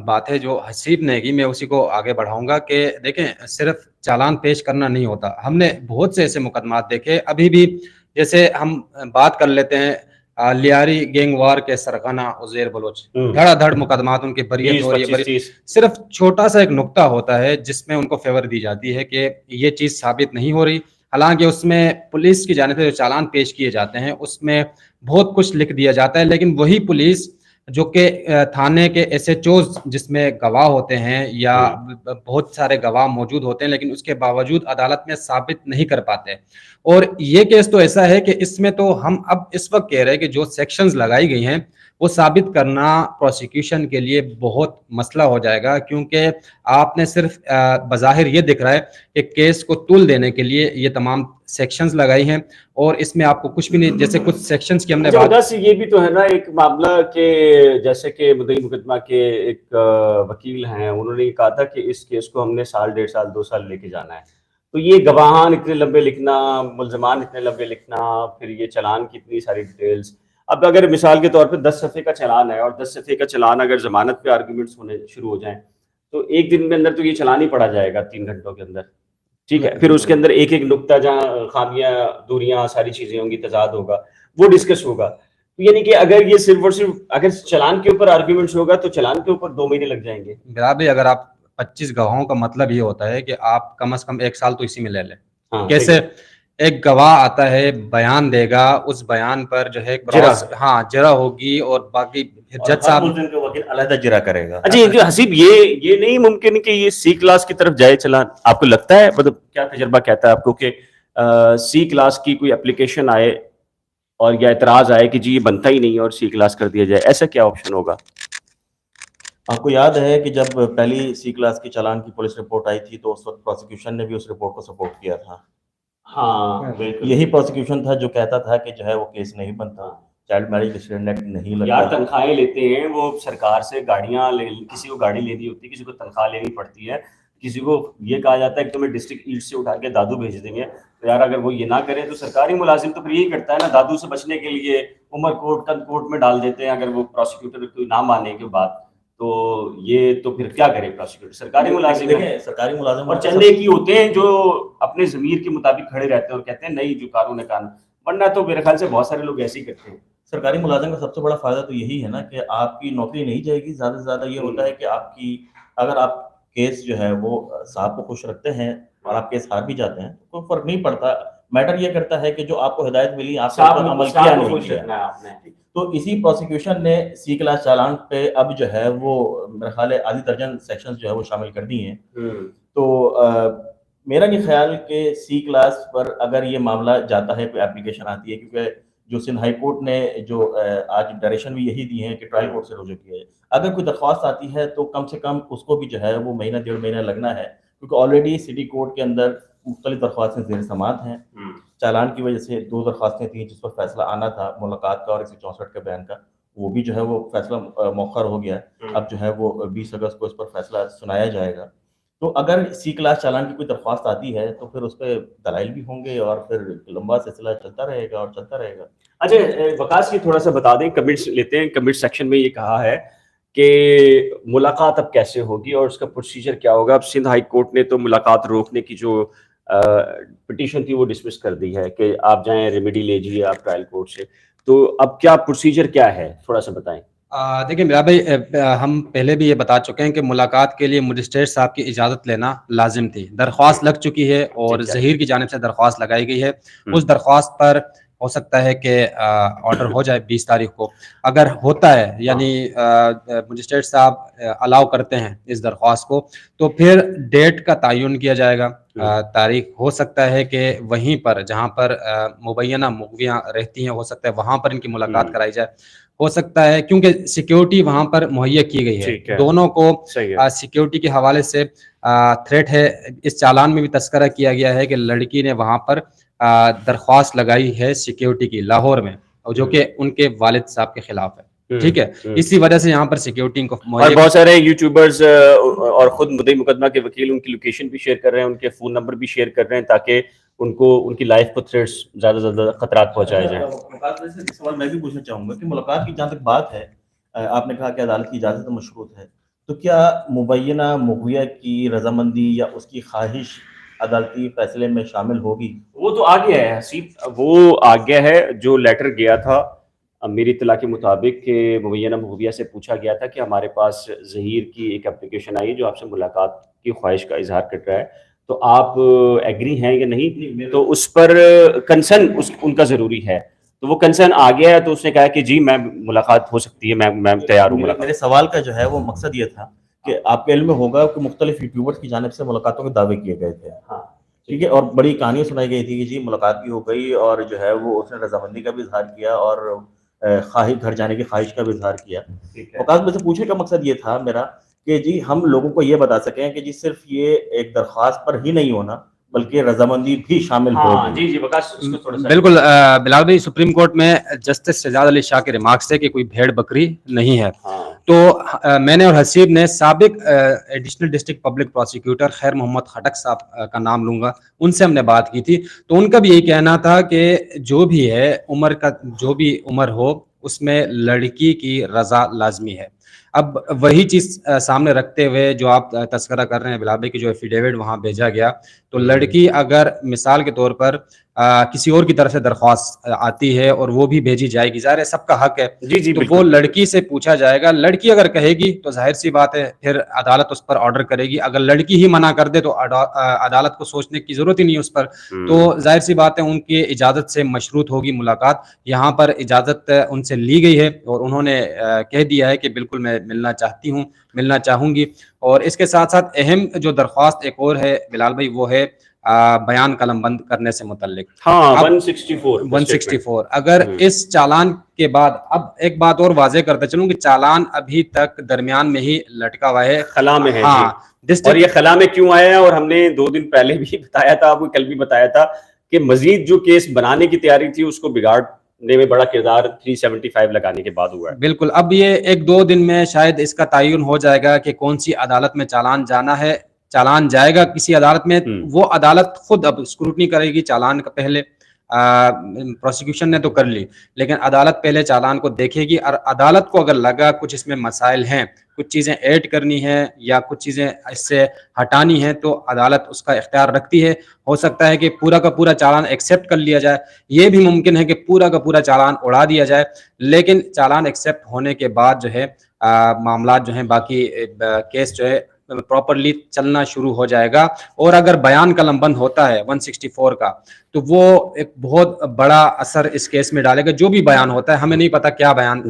بات ہے جو حسیب نے کی, میں اسی کو آگے بڑھاؤں گا کہ دیکھیں صرف چالان پیش کرنا نہیں ہوتا. ہم نے بہت سے ایسے مقدمات دیکھے ابھی بھی, جیسے ہم بات کر لیتے ہیں لیاری گینگ وار کے سرغنہ عزیر بلوچ, دھڑا دھڑ مقدمات ان کی بریت ہو رہی ہے. صرف چھوٹا سا ایک نقطہ ہوتا ہے جس میں ان کو فیور دی جاتی ہے کہ یہ چیز ثابت نہیں ہو رہی, حالانکہ اس میں پولیس کی جانب سے جو چالان پیش کیے جاتے ہیں اس میں بہت کچھ لکھ دیا جاتا ہے, لیکن وہی پولیس جو کہ تھانے کے ایس ایچ اوز جس میں گواہ ہوتے ہیں یا بہت سارے گواہ موجود ہوتے ہیں, لیکن اس کے باوجود عدالت میں ثابت نہیں کر پاتے. اور یہ کیس تو ایسا ہے کہ اس میں تو ہم اب اس وقت کہہ رہے ہیں کہ جو سیکشنز لگائی گئی ہیں وہ ثابت کرنا پروسیکیوشن کے لیے بہت مسئلہ ہو جائے گا, کیونکہ آپ نے صرف بظاہر یہ دکھ رہا ہے کہ کیس کو طول دینے کے لیے یہ تمام سیکشنز لگائی ہیں, اور اس میں آپ کو کچھ بھی نہیں, جیسے کچھ سیکشنز کی ہم نے بات سے یہ بھی تو ہے نا ایک معاملہ کہ جیسے کہ مدعی مقدمہ کے ایک وکیل ہیں, انہوں نے کہا تھا کہ اس کیس کو ہم نے سال 1.5 سال 2 سال لے کے جانا ہے, تو یہ گواہان اتنے لمبے لکھنا, ملزمان اتنے لمبے لکھنا, پھر یہ چلان کی اتنی ساری ڈیٹیلز. اب اگر مثال کے طور پہ 10 صفحے کا چلان ہے اور 10 صفحے کا چلان اگر ضمانت پہ آرگومنٹس ہونے شروع ہو جائیں تو ایک دن میں اندر تو یہ چلان ہی پڑھا جائے گا 3 گھنٹوں کے اندر. ٹھیک ہے, پھر اس کے اندر ایک ایک نقطہ جہاں خامیاں دوریاں ساری چیزیں ہوں گی, تضاد ہوگا, وہ ڈسکس ہوگا. یعنی کہ اگر یہ صرف اور صرف اگر چلان کے اوپر آرگومنٹس ہوگا تو چلان کے اوپر 2 مہینے لگ جائیں گے. برابر, اگر آپ 25 گواہوں کا مطلب یہ ہوتا ہے کہ آپ کم از کم 1 سال تو اسی میں لے لیں. کیسے ایک گواہ آتا ہے, بیان دے گا, اس بیان پر جو ہے جرا ہوگی اور باقی جج صاحب علیحدہ جرا کرے گا. اچھا حسیب, یہ نہیں ممکن کہ یہ سی کلاس کی طرف جائے چلان؟ آپ کو لگتا ہے, مطلب کیا تجربہ کہتا ہے آپ کو کہ سی کلاس کی کوئی اپلیکیشن آئے اور یا اعتراض آئے کہ جی یہ بنتا ہی نہیں اور سی کلاس کر دیا جائے, ایسا کیا آپشن ہوگا؟ آپ کو یاد ہے کہ جب پہلی سی کلاس کی چالان کی پولیس رپورٹ آئی تھی تو اس وقت پروسیکیوشن نے بھی اس رپورٹ کو سپورٹ کیا تھا. ہاں, یہی پروسیکیوشن تھا جو کہتا تھا کہ جو ہے وہ کیس نہیں بنتا, چائلڈ میرج ریسٹرینٹ ایکٹ نہیں لگتا. یار تنخواہیں لیتے ہیں وہ سرکار سے, گاڑیاں کسی کو گاڑی لینی ہوتی ہے, کسی کو تنخواہ لینی پڑتی ہے, کسی کو یہ کہا جاتا ہے کہ تمہیں ڈسٹرکٹ ایٹ سے اٹھا کے دادو بھیج دیں گے. تو یار اگر وہ یہ نہ کرے تو سرکاری ملازم تو پھر یہی کرتا ہے نا, دادو سے بچنے کے لیے عمر کوٹ کن کوٹ میں ڈال دیتے ہیں. اگر وہ پروسیکیوٹر کوئی نہ مانے کے بعد تو یہ تو پھر کیا کرے پروسیکیوٹر؟ سرکاری ملازم ہے, سرکاری ملازم اور چند ایک ہی ہوتے ہیں جو اپنے ضمیر کے مطابق کھڑے رہتے ہیں اور کہتے ہیں نہیں جو قانون ہے قانون, ورنہ تو میرے خیال سے بہت سارے لوگ ایسے ہی کرتے ہیں. سرکاری ملازم کا سب سے بڑا فائدہ تو یہی ہے نا کہ آپ کی نوکری نہیں جائے گی. زیادہ سے زیادہ یہ ہوتا ہے کہ آپ کی اگر آپ کیس جو ہے وہ صاحب کو خوش رکھتے ہیں اور آپ کیس ہار بھی جاتے ہیں تو کوئی فرق نہیں پڑتا. میٹر یہ کرتا ہے کہ جو آپ کو ہدایت ملی آپ نے عمل کیا نہیں کیا. تو اسی پروسیکیوشن نے سی کلاس چالان پہ اب جو ہے وہ میرا خیال ہے آدھی درجن سیکشنز جو ہے وہ شامل کر دی ہیں. تو میرا یہ خیال کہ سی کلاس پر اگر یہ معاملہ جاتا ہے, کوئی اپلیکیشن آتی ہے, کیونکہ جو سندھ ہائی کورٹ نے جو آج ڈائریکشن بھی یہی دی ہیں کہ ٹرائل کورٹ سے رجوع کیا جائے, اگر کوئی درخواست آتی ہے تو کم سے کم اس کو بھی جو ہے وہ مہینہ 1.5 مہینہ لگنا ہے, کیونکہ آلریڈی سٹی کورٹ کے اندر مختلف درخواستیں زیر سماعت ہیں. چالان کی وجہ سے 2 درخواستیں تھیں جس پر فیصلہ آنا تھا, ملاقات کا اور 164 کے بیان کا, وہ بھی جو ہے وہ فیصلہ مؤخر ہو گیا. اب جو ہے وہ 20 اگست کو اس پر فیصلہ سنایا جائے گا. تو اگر سی کلاس چالان کی کوئی درخواست آتی ہے تو پھر اس پہ دلائل بھی ہوں گے اور پھر لمبا سلسلہ چلتا رہے گا اور چلتا رہے گا. اچھا وقاص یہ تھوڑا سا بتا دیں, کمنٹس لیتے ہیں. کمنٹ سیکشن میں یہ کہا ہے کہ ملاقات اب کیسے ہوگی اور اس کا پروسیجر کیا ہوگا. اب سندھ ہائی کورٹ نے تو ملاقات روکنے کی جو پٹیشن تھی وہ ڈسمس کر دی ہے کہ آپ جائیں ریمیڈی لے جائیے آپ ٹرائل کورٹ سے. تو اب کیا پروسیجر کیا ہے, تھوڑا سا بتائیں. دیکھیں میرا بھائی, ہم پہلے بھی یہ بتا چکے ہیں کہ ملاقات کے لیے مجسٹریٹ صاحب کی اجازت لینا لازم تھی. درخواست لگ چکی ہے اور ظہیر کی جانب سے درخواست لگائی گئی ہے. اس درخواست پر ہو سکتا ہے کہ آرڈر ہو جائے 20 تاریخ کو. اگر ہوتا ہے یعنی مجسٹریٹ صاحب الاؤ کرتے ہیں اس درخواست کو تو پھر ڈیٹ کا تعین کیا جائے گا. تاریخ ہو سکتا ہے کہ وہیں پر جہاں پر مبینہ مغویاں رہتی ہیں ہو سکتا ہے وہاں پر ان کی ملاقات کرائی جائے. ہو سکتا ہے کیونکہ سیکیورٹی وہاں پر مہیا کی گئی ہے, دونوں کو سیکیورٹی کے حوالے سے تھریٹ ہے. اس چالان میں بھی تذکرہ کیا گیا ہے کہ لڑکی نے وہاں پر درخواست لگائی ہے سیکیورٹی کی لاہور میں, اور جو کہ ان کے والد صاحب کے خلاف ہے. ٹھیک ہے, اسی وجہ سے یہاں پر سیکیورٹی کو اور بہت سارے یوٹیوبرز اور خود مدعی مقدمہ کے وکیل ان کی لوکیشن بھی شیئر کر رہے ہیں, ان کے فون نمبر بھی شیئر کر رہے ہیں تاکہ ان کو ان کی لائف کو تھریٹس زیادہ سے زیادہ خطرات پہنچائے جائیں. سوال میں بھی پوچھنا چاہوں گا کہ ملاقات کی جہاں تک بات ہے, آپ نے کہا کہ عدالت کی اجازت مشروط ہے, تو کیا مبینہ مغویہ کی رضامندی یا اس کی خواہش عدالتی فیصلے میں شامل ہوگی؟ وہ تو آ گیا ہے حسیب, وہ آ گیا ہے. جو لیٹر گیا تھا میری اطلاع کے مطابق کہ مبینہ مغویہ سے پوچھا گیا تھا کہ ہمارے پاس ظہیر کی ایک اپلیکیشن آئی ہے جو آپ سے ملاقات کی خواہش کا اظہار کر رہا ہے, تو آپ ایگری ہیں یا نہیں, تو اس پر کنسرن ان کا ضروری ہے. تو وہ کنسرن آ گیا ہے, تو اس نے کہا کہ جی میں ملاقات ہو سکتی ہے, میں تیار ہوں. میرے سوال کا جو ہے وہ مقصد یہ تھا کہ آپ کے علم میں ہوگا کہ مختلف یوٹیوبرز کی جانب سے ملاقاتوں کے دعوے کیے گئے تھے. ہاں ٹھیک ہے, اور بڑی کہانیاں سنائی گئی تھی کہ جی ملاقات بھی ہو گئی اور جو ہے وہ اس نے رضامندی کا بھی اظہار کیا اور گھر جانے کی خواہش کا بھی اظہار کیا. اوقات میں سے پوچھنے کا مقصد یہ تھا میرا کہ جی ہم لوگوں کو یہ بتا سکیں کہ جی صرف یہ ایک درخواست پر ہی نہیں ہونا بلکہ رضامندی بھی شامل ہوگی. جی بالکل بلال بھائی, سپریم کورٹ میں جسٹس شہزاد علی شاہ کے ریمارکس ہے کہ کوئی بھیڑ بکری نہیں ہے. تو میں نے اور حسیب نے سابق ایڈیشنل ڈسٹرکٹ پبلک پروسیکیوٹر خیر محمد خٹک صاحب کا نام لوں گا, ان سے ہم نے بات کی تھی. تو ان کا بھی یہی کہنا تھا کہ جو بھی ہے عمر کا جو بھی عمر ہو اس میں لڑکی کی رضا لازمی ہے. اب وہی چیز سامنے رکھتے ہوئے جو آپ تذکرہ کر رہے ہیں بلال بھائی کی جو ایفیڈیوٹ وہاں بھیجا گیا, تو لڑکی اگر مثال کے طور پر کسی اور کی طرف سے درخواست آتی ہے اور وہ بھی بھیجی جائے گی, ظاہر ہے سب کا حق ہے, تو وہ لڑکی سے پوچھا جائے گا. لڑکی اگر کہے گی تو ظاہر سی بات ہے پھر عدالت اس پر آرڈر کرے گی. اگر لڑکی ہی منع کر دے تو عدالت کو سوچنے کی ضرورت ہی نہیں ہے اس پر. تو ظاہر سی بات ہے ان کی اجازت سے مشروط ہوگی ملاقات. یہاں پر اجازت ان سے لی گئی ہے اور انہوں نے کہہ دیا ہے کہ بالکل میں ملنا چاہتی ہوں, ملنا چاہوں گی. اور اس کے ساتھ ساتھ اہم جو درخواست ایک اور ہے بلال بھائی, وہ ہے بیان قلم بند کرنے سے متعلق. ہاں 164. اگر اس چالان کے بعد, اب ایک بات اور واضح کرتا چلوں کہ چالان ابھی تک درمیان میں ہی لٹکا ہوا ہے, خلا میں ہے. ہاں اور یہ خلا میں کیوں آیا ہے, اور ہم نے 2 دن پہلے بھی بتایا تھا, آپ کو کل بھی بتایا تھا کہ مزید جو کیس بنانے کی تیاری تھی اس کو بگاڑنے میں بڑا کردار 375 لگانے کے بعد ہوا ہے. بالکل, اب یہ 1-2 دن میں شاید اس کا تعین ہو جائے گا کہ کون سی عدالت میں چالان جانا ہے. چالان جائے گا کسی عدالت میں, وہ عدالت خود اب اسکروٹنی کرے گی چالان کا. پہلے پروسیکیوشن نے تو کر لی, لیکن عدالت پہلے چالان کو دیکھے گی, اور عدالت کو اگر لگا کچھ اس میں مسائل ہیں, کچھ چیزیں ایڈ کرنی ہیں یا کچھ چیزیں اس سے ہٹانی ہیں, تو عدالت اس کا اختیار رکھتی ہے. ہو سکتا ہے کہ پورا کا پورا چالان ایکسیپٹ کر لیا جائے, یہ بھی ممکن ہے کہ پورا کا پورا چالان اڑا دیا جائے. لیکن چالان ایکسیپٹ ہونے کے بعد جو ہے معاملات جو ہیں باقی کیس جو ہے پراپرلی چلنا شروع ہو جائے گا. اور اگر بیان قلم بند ہوتا ہے 164 کا, تو وہ ایک بہت بڑا اثر اس کیس میں ڈالے گا. جو بھی بیان ہوتا ہے, ہمیں نہیں پتا کیا بیان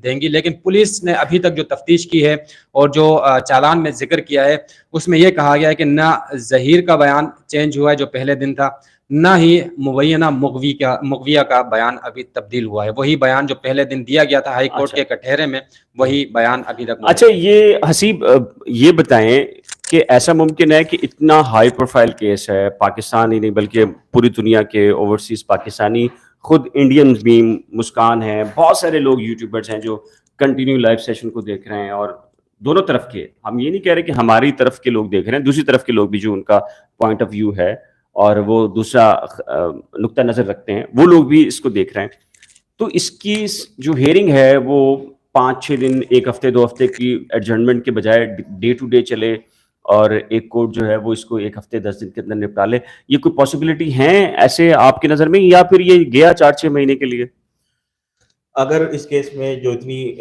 دیں گی, لیکن پولیس نے ابھی تک جو تفتیش کی ہے اور جو چالان میں ذکر کیا ہے اس میں یہ کہا گیا ہے کہ نہ ظہیر کا بیان چینج ہوا ہے جو پہلے دن تھا, نہ ہی مبینہ مغویہ کا بیان ابھی تبدیل ہوا ہے. وہی بیان جو پہلے دن دیا گیا تھا ہائی کورٹ کے کٹہرے میں, وہی بیان ابھی تک. اچھا, یہ حسیب یہ بتائیں کہ ایسا ممکن ہے کہ اتنا ہائی پروفائل کیس ہے, پاکستان ہی نہیں بلکہ پوری دنیا کے اوورسیز پاکستانی, خود انڈینز بھی, مسکان ہیں, بہت سارے لوگ یوٹیوبرز ہیں جو کنٹینیو لائیو سیشن کو دیکھ رہے ہیں, اور دونوں طرف کے, ہم یہ نہیں کہہ رہے کہ ہماری طرف کے لوگ دیکھ رہے ہیں, دوسری طرف کے لوگ بھی جو ان کا پوائنٹ آف ویو ہے اور وہ دوسرا نقطہ نظر رکھتے ہیں, وہ لوگ بھی اس کو دیکھ رہے ہیں. تو اس کی جو ہیئرنگ ہے وہ 5-6 دن, 1 ہفتے 2 ہفتے کی ایڈجرنمنٹ کے بجائے ڈے ٹو ڈے چلے, اور ایک کورٹ جو ہے وہ اس کو 1 ہفتے 10 دن کے اندر نپٹا لے. یہ کوئی پاسبلٹی ہیں ایسے آپ کی نظر میں, یا پھر یہ گیا 4-6 مہینے کے لیے؟ اگر اس کیس میں جو اتنی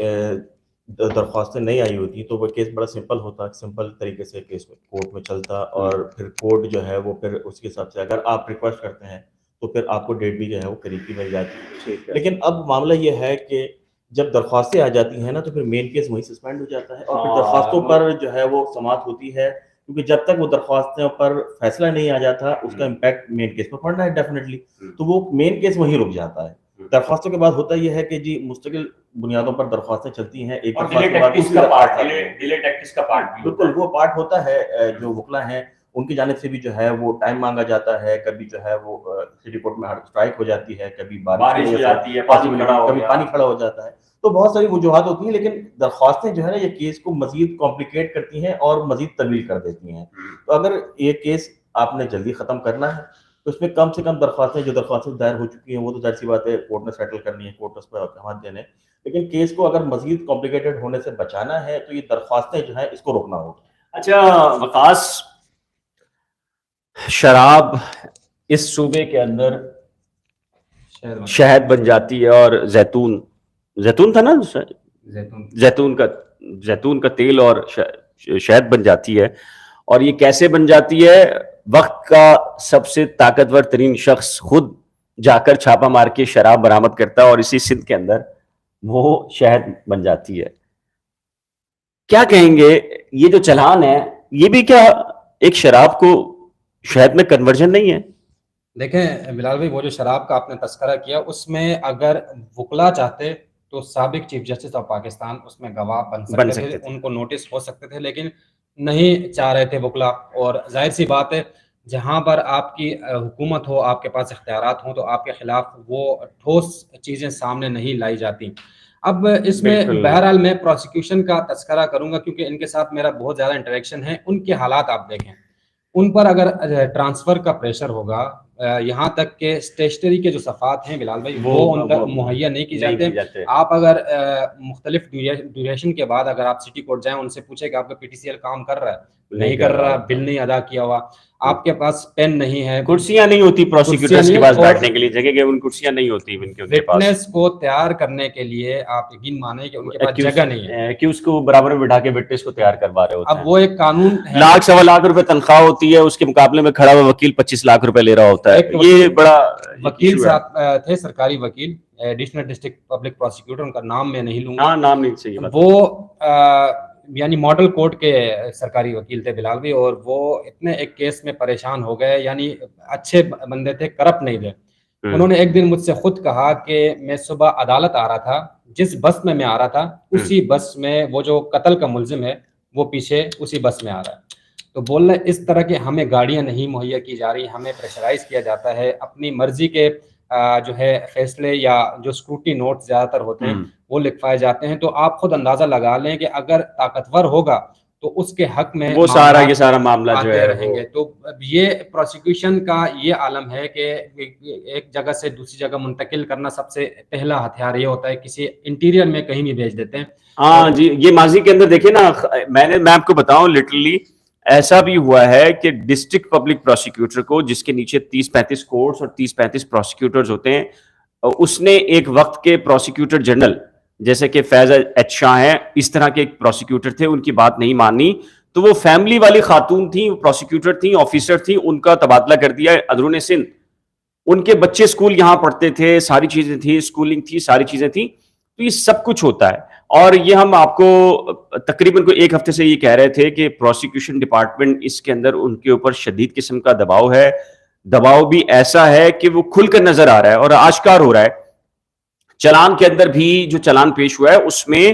درخواستیں نہیں آئی ہوتی تو وہ کیس بڑا سمپل ہوتا, سمپل طریقے سے کیس کورٹ میں چلتا, اور پھر کورٹ جو ہے وہ پھر اس کے حساب سے اگر آپ ریکویسٹ کرتے ہیں تو پھر آپ کو ڈیٹ بھی جو ہے وہ قریب کی مل جاتی ہے. ٹھیک ہے. لیکن اب معاملہ یہ ہے کہ جب درخواستیں آ جاتی ہیں نا تو پھر مین کیس وہیں سسپینڈ ہو جاتا ہے, اور پھر درخواستوں پر جو ہے وہ سماعت ہوتی ہے, کیونکہ جب تک وہ درخواستوں پر فیصلہ نہیں آ جاتا اس کا امپیکٹ مین کیس پر پڑنا ہے ڈیفینیٹلی, تو وہ مین کیس وہیں رک جاتا ہے. درخواستوں کے بعد ہوتا یہ ہے کہ جی مستقل بنیادوں پر درخواستیں چلتی ہیں, ایک درخواست کے بعد دوسری درخواست. بالکل وہ پارٹ ہوتا ہے. جو وکلا ہیں ان کی جانب سے بھی جو ہے وہ ٹائم مانگا جاتا ہے, کبھی جو ہے وہ سٹی کورٹ میں اسٹرائک ہو جاتی ہے, کبھی بارش ہو جاتی ہے, کبھی پانی کھڑا ہو جاتا ہے, تو بہت ساری وجوہات ہوتی ہیں. لیکن درخواستیں جو ہے نا یہ کیس کو مزید کمپلیکیٹ کرتی ہیں اور مزید طویل کر دیتی ہیں. تو اگر یہ کیس آپ نے جلدی ختم کرنا ہے تو اس میں کم سے کم درخواستیں, جو درخواستیں دائر ہو چکی ہیں وہ تو ظاہر سی بات ہے کورٹ نے سیٹل کرنی ہے, کورٹ اس پر احکامات دینے, لیکن کیس کو اگر مزید کمپلیکیٹڈ ہونے سے بچانا ہے تو یہ درخواستیں جو ہیں اس کو روکنا ہوگا. اچھا وقاص, شراب اس صوبے کے اندر شہد بن جاتی ہے اور زیتون تھا نا, زیتون کا تیل اور شہد بن جاتی ہے. اور یہ کیسے بن جاتی ہے؟ وقت کا سب سے طاقتور ترین شخص خود جا کر چھاپا مار کے شراب برآمد کرتا ہے اور اسی سندھ کے اندر وہ شہد بن جاتی ہے. کیا کہیں گے یہ جو چلان ہے یہ بھی کیا ایک شراب کو شہد میں کنورژن نہیں ہے؟ دیکھیں بلال بھائی, وہ جو شراب کا آپ نے تذکرہ کیا اس میں اگر وکلا چاہتے تو سابق چیف جسٹس آف پاکستان اس میں گواہ بن سکتے تھے, ان کو نوٹس ہو سکتے تھے, لیکن نہیں چاہ رہے تھے وکلا. اور ظاہر سی بات ہے جہاں پر آپ کی حکومت ہو, آپ کے پاس اختیارات ہوں, تو آپ کے خلاف وہ ٹھوس چیزیں سامنے نہیں لائی جاتی. اب اس میں بہرحال میں پروسیکیوشن کا تذکرہ کروں گا کیونکہ ان کے ساتھ میرا بہت زیادہ انٹریکشن ہے. ان کے حالات آپ دیکھیں, ان پر اگر ٹرانسفر کا پریشر ہوگا, یہاں تک کہ اسٹیشنری کے جو صفحات ہیں بلال بھائی وہ ان کا مہیا نہیں کی جاتے. آپ اگر مختلف ڈیوریشن کے بعد اگر آپ سٹی کورٹ جائیں, ان سے پوچھیں کہ آپ کا پی ٹی سی ایل کام کر رہا ہے, نہیں کر رہا, بل نہیں ادا کیا ہوا, آپ کے پاس پین نہیں ہے, کرسیاں نہیں ہوتی پروسیکیوٹرز کے پاس بیٹھنے کے لیے, جگہ کہ ان کرسیاں نہیں ہوتی ان کے پاس. وٹنس کو تیار کرنے کے لیے آپ یقین مانیں کہ ان کے پاس جگہ نہیں ہے کہ اس کو برابر میں بٹھا کے وٹنس کو تیار کروا رہے ہوتے ہیں. اب وہ ایک قانون ہے, لاکھ سوا لاکھ روپے تنخواہ ہوتی ہے, اس کے مقابلے میں کھڑا ہوا وکیل 25 لاکھ روپے لے رہا ہوتا ہے. یہ بڑا وکیل صاحب تھے, سرکاری وکیل, ایڈیشنل ڈسٹرکٹ پبلک پروسیکیوٹر, ان کا نام میں نہیں لوں گا, نام نہیں صحیح, وہ یعنی ماڈل کورٹ کے سرکاری وکیل تھے بلال بھائی, اور وہ اتنے ایک کیس میں پریشان ہو گئے, یعنی اچھے بندے تھے, کرپٹ نہیں تھے. انہوں نے ایک دن مجھ سے خود کہا کہ میں صبح عدالت آ رہا تھا, جس بس میں آ رہا تھا اسی بس میں وہ جو قتل کا ملزم ہے وہ پیچھے اسی بس میں آ رہا ہے. تو بول رہے اس طرح کے ہمیں گاڑیاں نہیں مہیا کی جا رہی, ہمیں پریشرائز کیا جاتا ہے, اپنی مرضی کے جو ہے فیصلے یا جو سکروٹی نوٹ زیادہ تر ہوتے ہیں وہ لکھوائے جاتے ہیں. تو آپ خود اندازہ لگا لیں کہ اگر طاقتور ہوگا تو اس کے حق میں وہ یہ سارا معاملہ جو ہے رہیں گے. تو یہ پروسیکیوشن کا یہ عالم ہے کہ ایک جگہ سے دوسری جگہ منتقل کرنا سب سے پہلا ہتھیار یہ ہوتا ہے, کسی انٹیریئر میں کہیں بھی بھیج دیتے ہیں. ہاں جی, یہ ماضی کے اندر دیکھیں نا, میں آپ کو بتاؤں لٹرلی ایسا بھی ہوا ہے کہ ڈسٹرکٹ پبلک پروسیکیوٹر کو, جس کے نیچے 30-35 کورٹس اور 30-35 پروسیکیوٹرز ہوتے ہیں, اس نے ایک وقت کے پروسیکیوٹر جنرل جیسے کہ فیض ایچ شاہ ہیں, اس طرح کے ایک پروسیکیوٹر تھے, ان کی بات نہیں مانی تو وہ فیملی والی خاتون تھیں, پروسیکیوٹر تھیں, آفیسر تھیں, ان کا تبادلہ کر دیا اندرون سندھ. ان کے بچے اسکول یہاں پڑھتے تھے, ساری چیزیں تھیں, اسکولنگ تھی, ساری چیزیں تھیں. تو یہ سب کچھ ہوتا ہے. اور یہ ہم آپ کو تقریباً کوئی ایک ہفتے سے یہ کہہ رہے تھے کہ پروسیکیوشن ڈپارٹمنٹ اس کے اندر ان کے اوپر شدید قسم کا دباؤ ہے. دباؤ بھی ایسا ہے کہ وہ کھل کر نظر آ رہا ہے اور آشکار ہو رہا ہے. چلان کے اندر بھی جو چلان پیش ہوا ہے اس میں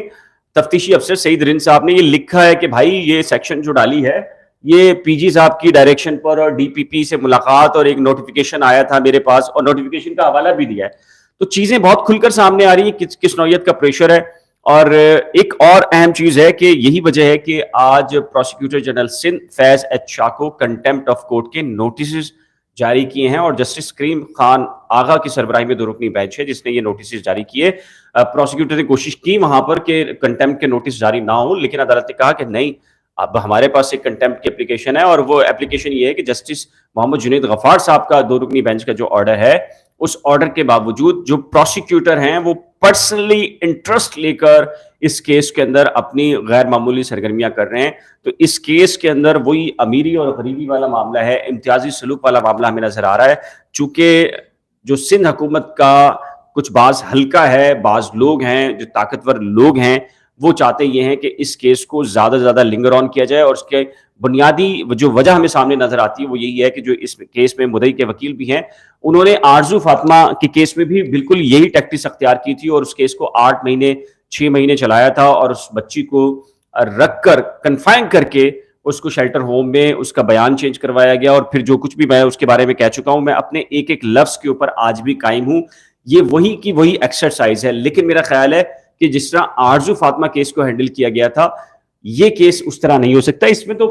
تفتیشی افسر سعید رند صاحب نے یہ لکھا ہے کہ بھائی یہ سیکشن جو ڈالی ہے یہ پی جی صاحب کی ڈائریکشن پر اور ڈی پی پی سے ملاقات اور ایک نوٹیفیکیشن آیا تھا میرے پاس اور نوٹیفیکیشن کا حوالہ بھی دیا ہے. تو چیزیں بہت کھل کر سامنے آ رہی ہیں کس نوعیت کا پریشر ہے. اور ایک اور اہم چیز ہے کہ یہی وجہ ہے کہ آج پروسیکیوٹر جنرل سندھ فیض ایچ شاہ کو کنٹیمپٹ آف کورٹ کے نوٹسز جاری کیے ہیں, اور جسٹس کریم خان آغا کی سربراہی میں 2 رکنی بینچ ہے جس نے یہ نوٹسز جاری کیے. پروسیکیوٹر نے کوشش کی وہاں پر کہ کنٹیمپٹ کے نوٹس جاری نہ ہوں, لیکن عدالت نے کہا کہ نہیں, اب ہمارے پاس ایک کنٹیمپٹ کی اپلیکیشن ہے, اور وہ اپلیکیشن یہ ہے کہ جسٹس محمد جنید غفار صاحب کا 2 رکنی بینچ کا جو آرڈر ہے, اس آرڈر کے باوجود جو پروسیکیوٹر ہیں وہ پرسنلی انٹرسٹ لے کر اس کیس کے اندر اپنی غیر معمولی سرگرمیاں کر رہے ہیں. تو اس کیس کے اندر وہی امیری اور غریبی والا معاملہ ہے, امتیازی سلوک والا معاملہ ہمیں نظر آ رہا ہے. چونکہ جو سندھ حکومت کا کچھ بعض حلقہ ہے، بعض لوگ ہیں جو طاقتور لوگ ہیں، وہ چاہتے یہ ہیں کہ اس کیس کو زیادہ سے زیادہ لنگر آن کیا جائے، اور اس کے بنیادی جو وجہ ہمیں سامنے نظر آتی ہے وہ یہی ہے کہ جو اس کیس میں مدعی کے وکیل بھی ہیں، انہوں نے آرزو فاطمہ کے کیس میں بھی بالکل یہی ٹیکٹکس اختیار کی تھی، اور اس کیس کو 8 مہینے 6 مہینے چلایا تھا، اور اس بچی کو رکھ کر کنفائن کر کے اس کو شیلٹر ہوم میں اس کا بیان چینج کروایا گیا، اور پھر جو کچھ بھی میں اس کے بارے میں کہہ چکا ہوں، میں اپنے ایک ایک لفظ کے اوپر آج بھی قائم ہوں، یہ وہی کی وہی ایکسرسائز ہے۔ لیکن میرا خیال ہے کہ جس طرح آرزو فاطمہ کیس کو ہینڈل کیا گیا تھا، یہ کیس اس طرح نہیں ہو سکتا۔ اس میں تو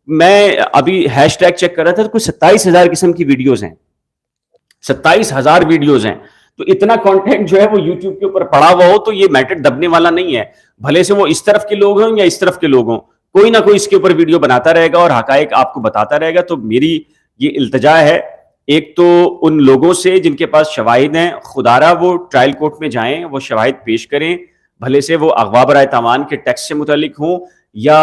میں ابھی ہیش ٹیگ چیک کر رہا تھا تو کوئی 27,000 قسم کی ویڈیوز ہیں، 27,000 ویڈیوز ہیں، تو اتنا کانٹینٹ جو ہے وہ یوٹیوب کے اوپر پڑا ہوا ہو تو یہ میٹر دبنے والا نہیں ہے، بھلے سے وہ اس طرف کے لوگ ہوں یا اس طرف کے لوگ ہوں، کوئی نہ کوئی اس کے اوپر ویڈیو بناتا رہے گا اور حقائق آپ کو بتاتا رہے گا۔ تو میری یہ التجا ہے ایک تو ان لوگوں سے جن کے پاس شواہد ہیں، خدارہ وہ ٹرائل کورٹ میں جائیں، وہ شواہد پیش کریں، بھلے سے وہ اغوا برائے تاوان کے ٹیکس سے متعلق ہوں یا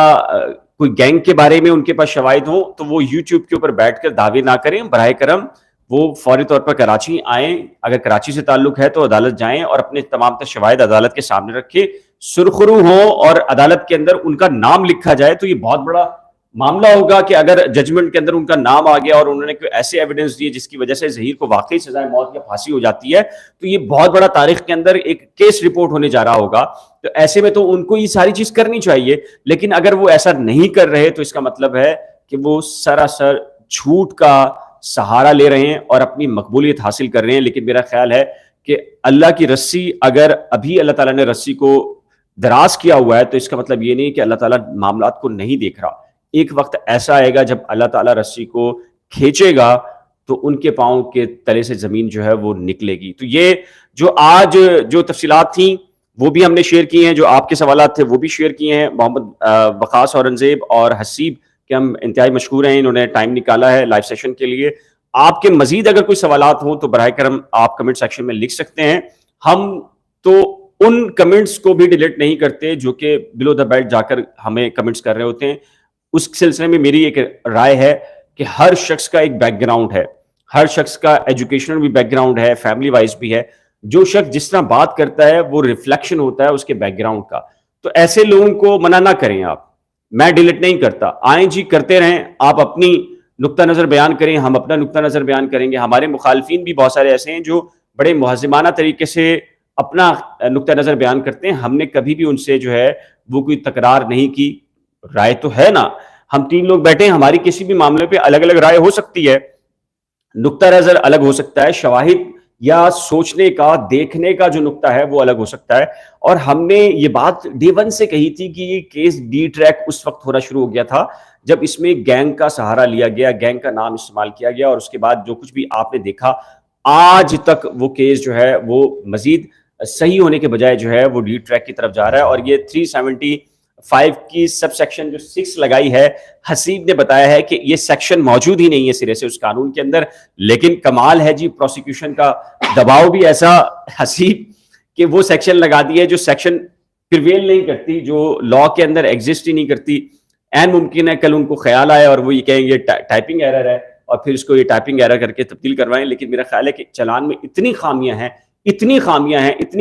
کوئی گینگ کے بارے میں ان کے پاس شواہد ہوں، تو وہ یوٹیوب کے اوپر بیٹھ کر دعوے نہ کریں، براہ کرم وہ فوری طور پر کراچی آئیں، اگر کراچی سے تعلق ہے تو عدالت جائیں اور اپنے تمام تر شواہد عدالت کے سامنے رکھیں، سرخرو ہوں اور عدالت کے اندر ان کا نام لکھا جائے تو یہ بہت بڑا معاملہ ہوگا کہ اگر ججمنٹ کے اندر ان کا نام آ گیا اور انہوں نے کوئی ایسے ایویڈنس دیے جس کی وجہ سے ظہیر کو واقعی سزائے موت یا پھانسی ہو جاتی ہے، تو یہ بہت بڑا تاریخ کے اندر ایک کیس رپورٹ ہونے جا رہا ہوگا۔ تو ایسے میں تو ان کو یہ ساری چیز کرنی چاہیے، لیکن اگر وہ ایسا نہیں کر رہے تو اس کا مطلب ہے کہ وہ سراسر جھوٹ کا سہارا لے رہے ہیں اور اپنی مقبولیت حاصل کر رہے ہیں۔ لیکن میرا خیال ہے کہ اللہ کی رسی، اگر ابھی اللہ تعالیٰ نے رسی کو دراز کیا ہوا ہے تو اس کا مطلب یہ نہیں کہ اللہ تعالیٰ معاملات کو نہیں دیکھ رہا۔ ایک وقت ایسا آئے گا جب اللہ تعالیٰ رسی کو کھینچے گا تو ان کے پاؤں کے تلے سے زمین جو ہے وہ نکلے گی۔ تو یہ جو آج جو تفصیلات تھیں وہ بھی ہم نے شیئر کی ہیں، جو آپ کے سوالات تھے وہ بھی شیئر کیے ہیں۔ محمد وقاص اورنگزیب اور حسیب کہ ہم انتہائی مشکور ہیں، انہوں نے ٹائم نکالا ہے لائیو سیشن کے لیے۔ آپ کے مزید اگر کوئی سوالات ہوں تو براہ کرم آپ کمنٹ سیکشن میں لکھ سکتے ہیں۔ ہم تو ان کمنٹس کو بھی ڈیلیٹ نہیں کرتے جو کہ بلو دا بیلٹ جا کر ہمیں کمنٹس کر رہے ہوتے ہیں۔ اس سلسلے میں میری ایک رائے ہے کہ ہر شخص کا ایک بیک گراؤنڈ ہے، ہر شخص کا ایجوکیشنل بھی بیک گراؤنڈ ہے، فیملی وائز بھی ہے۔ جو شخص جس طرح بات کرتا ہے وہ ریفلیکشن ہوتا ہے اس کے بیک گراؤنڈ کا۔ تو ایسے لوگوں کو منع نہ کریں آپ، میں ڈیلیٹ نہیں کرتا، آئیں جی کرتے رہیں، آپ اپنی نقطہ نظر بیان کریں، ہم اپنا نقطہ نظر بیان کریں گے۔ ہمارے مخالفین بھی بہت سارے ایسے ہیں جو بڑے مہذبانہ طریقے سے اپنا نقطہ نظر بیان کرتے ہیں، ہم نے کبھی بھی ان سے جو ہے وہ کوئی تکرار نہیں کی۔ رائے تو ہے نا، ہم 3 لوگ بیٹھے ہیں، ہماری کسی بھی معاملے پہ الگ الگ رائے ہو سکتی ہے، نقطہ نظر الگ ہو سکتا ہے، شواہد یا سوچنے کا دیکھنے کا جو نقطہ ہے وہ الگ ہو سکتا ہے۔ اور ہم نے یہ بات ڈے 1 سے کہی تھی کہ یہ کیس ڈی ٹریک اس وقت ہونا شروع ہو گیا تھا جب اس میں گینگ کا سہارا لیا گیا، گینگ کا نام استعمال کیا گیا، اور اس کے بعد جو کچھ بھی آپ نے دیکھا آج تک وہ کیس جو ہے وہ مزید صحیح ہونے کے بجائے جو ہے وہ ڈی ٹریک کی طرف جا رہا ہے۔ اور یہ 375 کی سب سیکشن جو 6 لگائی ہے، حسیب نے بتایا ہے کہ یہ سیکشن موجود ہی نہیں ہے سرے سے اس قانون کے اندر، لیکن کمال ہے جی پروسیکیوشن کا دباؤ بھی ایسا حسیب کہ وہ سیکشن لگا دی ہے جو سیکشن پریویل نہیں کرتی، جو لا کے اندر ایگزسٹ ہی نہیں کرتی۔ این ممکن ہے کل ان کو خیال آئے اور وہ یہ کہیں گے ٹائپنگ ایرر ہے اور پھر اس کو یہ ٹائپنگ ایرر کر کے تبدیل کروائیں، لیکن میرا خیال ہے کہ چلان میں اتنی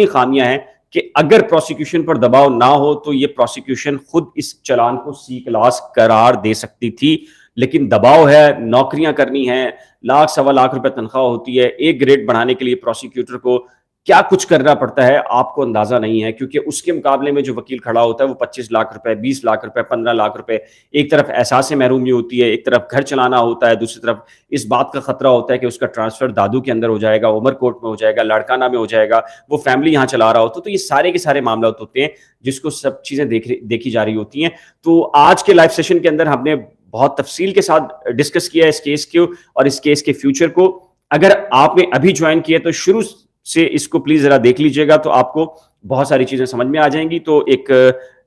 خامیاں ہیں کہ اگر پروسیکیوشن پر دباؤ نہ ہو تو یہ پروسیکیوشن خود اس چلان کو سی کلاس قرار دے سکتی تھی، لیکن دباؤ ہے، نوکریاں کرنی ہیں، لاکھ سوا لاکھ روپے تنخواہ ہوتی ہے، ایک گریڈ بڑھانے کے لیے پروسیکیوٹر کو کیا کچھ کرنا پڑتا ہے آپ کو اندازہ نہیں ہے، کیونکہ اس کے مقابلے میں جو وکیل کھڑا ہوتا ہے وہ 25 لاکھ روپے، 20 لاکھ روپے، 15 لاکھ روپے، ایک طرف احساس محرومی ہوتی ہے، ایک طرف گھر چلانا ہوتا ہے، دوسری طرف اس بات کا خطرہ ہوتا ہے کہ اس کا ٹرانسفر دادو کے اندر ہو جائے گا، عمر کوٹ میں ہو جائے گا، لاڑکانہ میں ہو جائے گا، وہ فیملی یہاں چلا رہا ہوتا ہے۔ تو یہ سارے کے سارے معاملات ہوتے ہیں جس کو سب چیزیں دیکھی جا رہی ہوتی ہیں۔ تو آج کے لائیو سیشن کے اندر ہم نے بہت تفصیل کے ساتھ ڈسکس کیا ہے اس کیس کو اور اس کیس کے فیوچر کو۔ اگر آپ نے ابھی جوائن کیا تو شروع سے اس کو پلیز ذرا دیکھ لیجئے گا تو آپ کو بہت ساری چیزیں سمجھ میں آ جائیں گی۔ تو ایک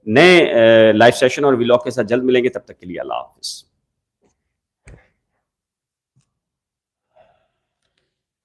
نئے لائیو سیشن اور ولاگ کے ساتھ جلد ملیں گے، تب تک کے لیے اللہ حافظ۔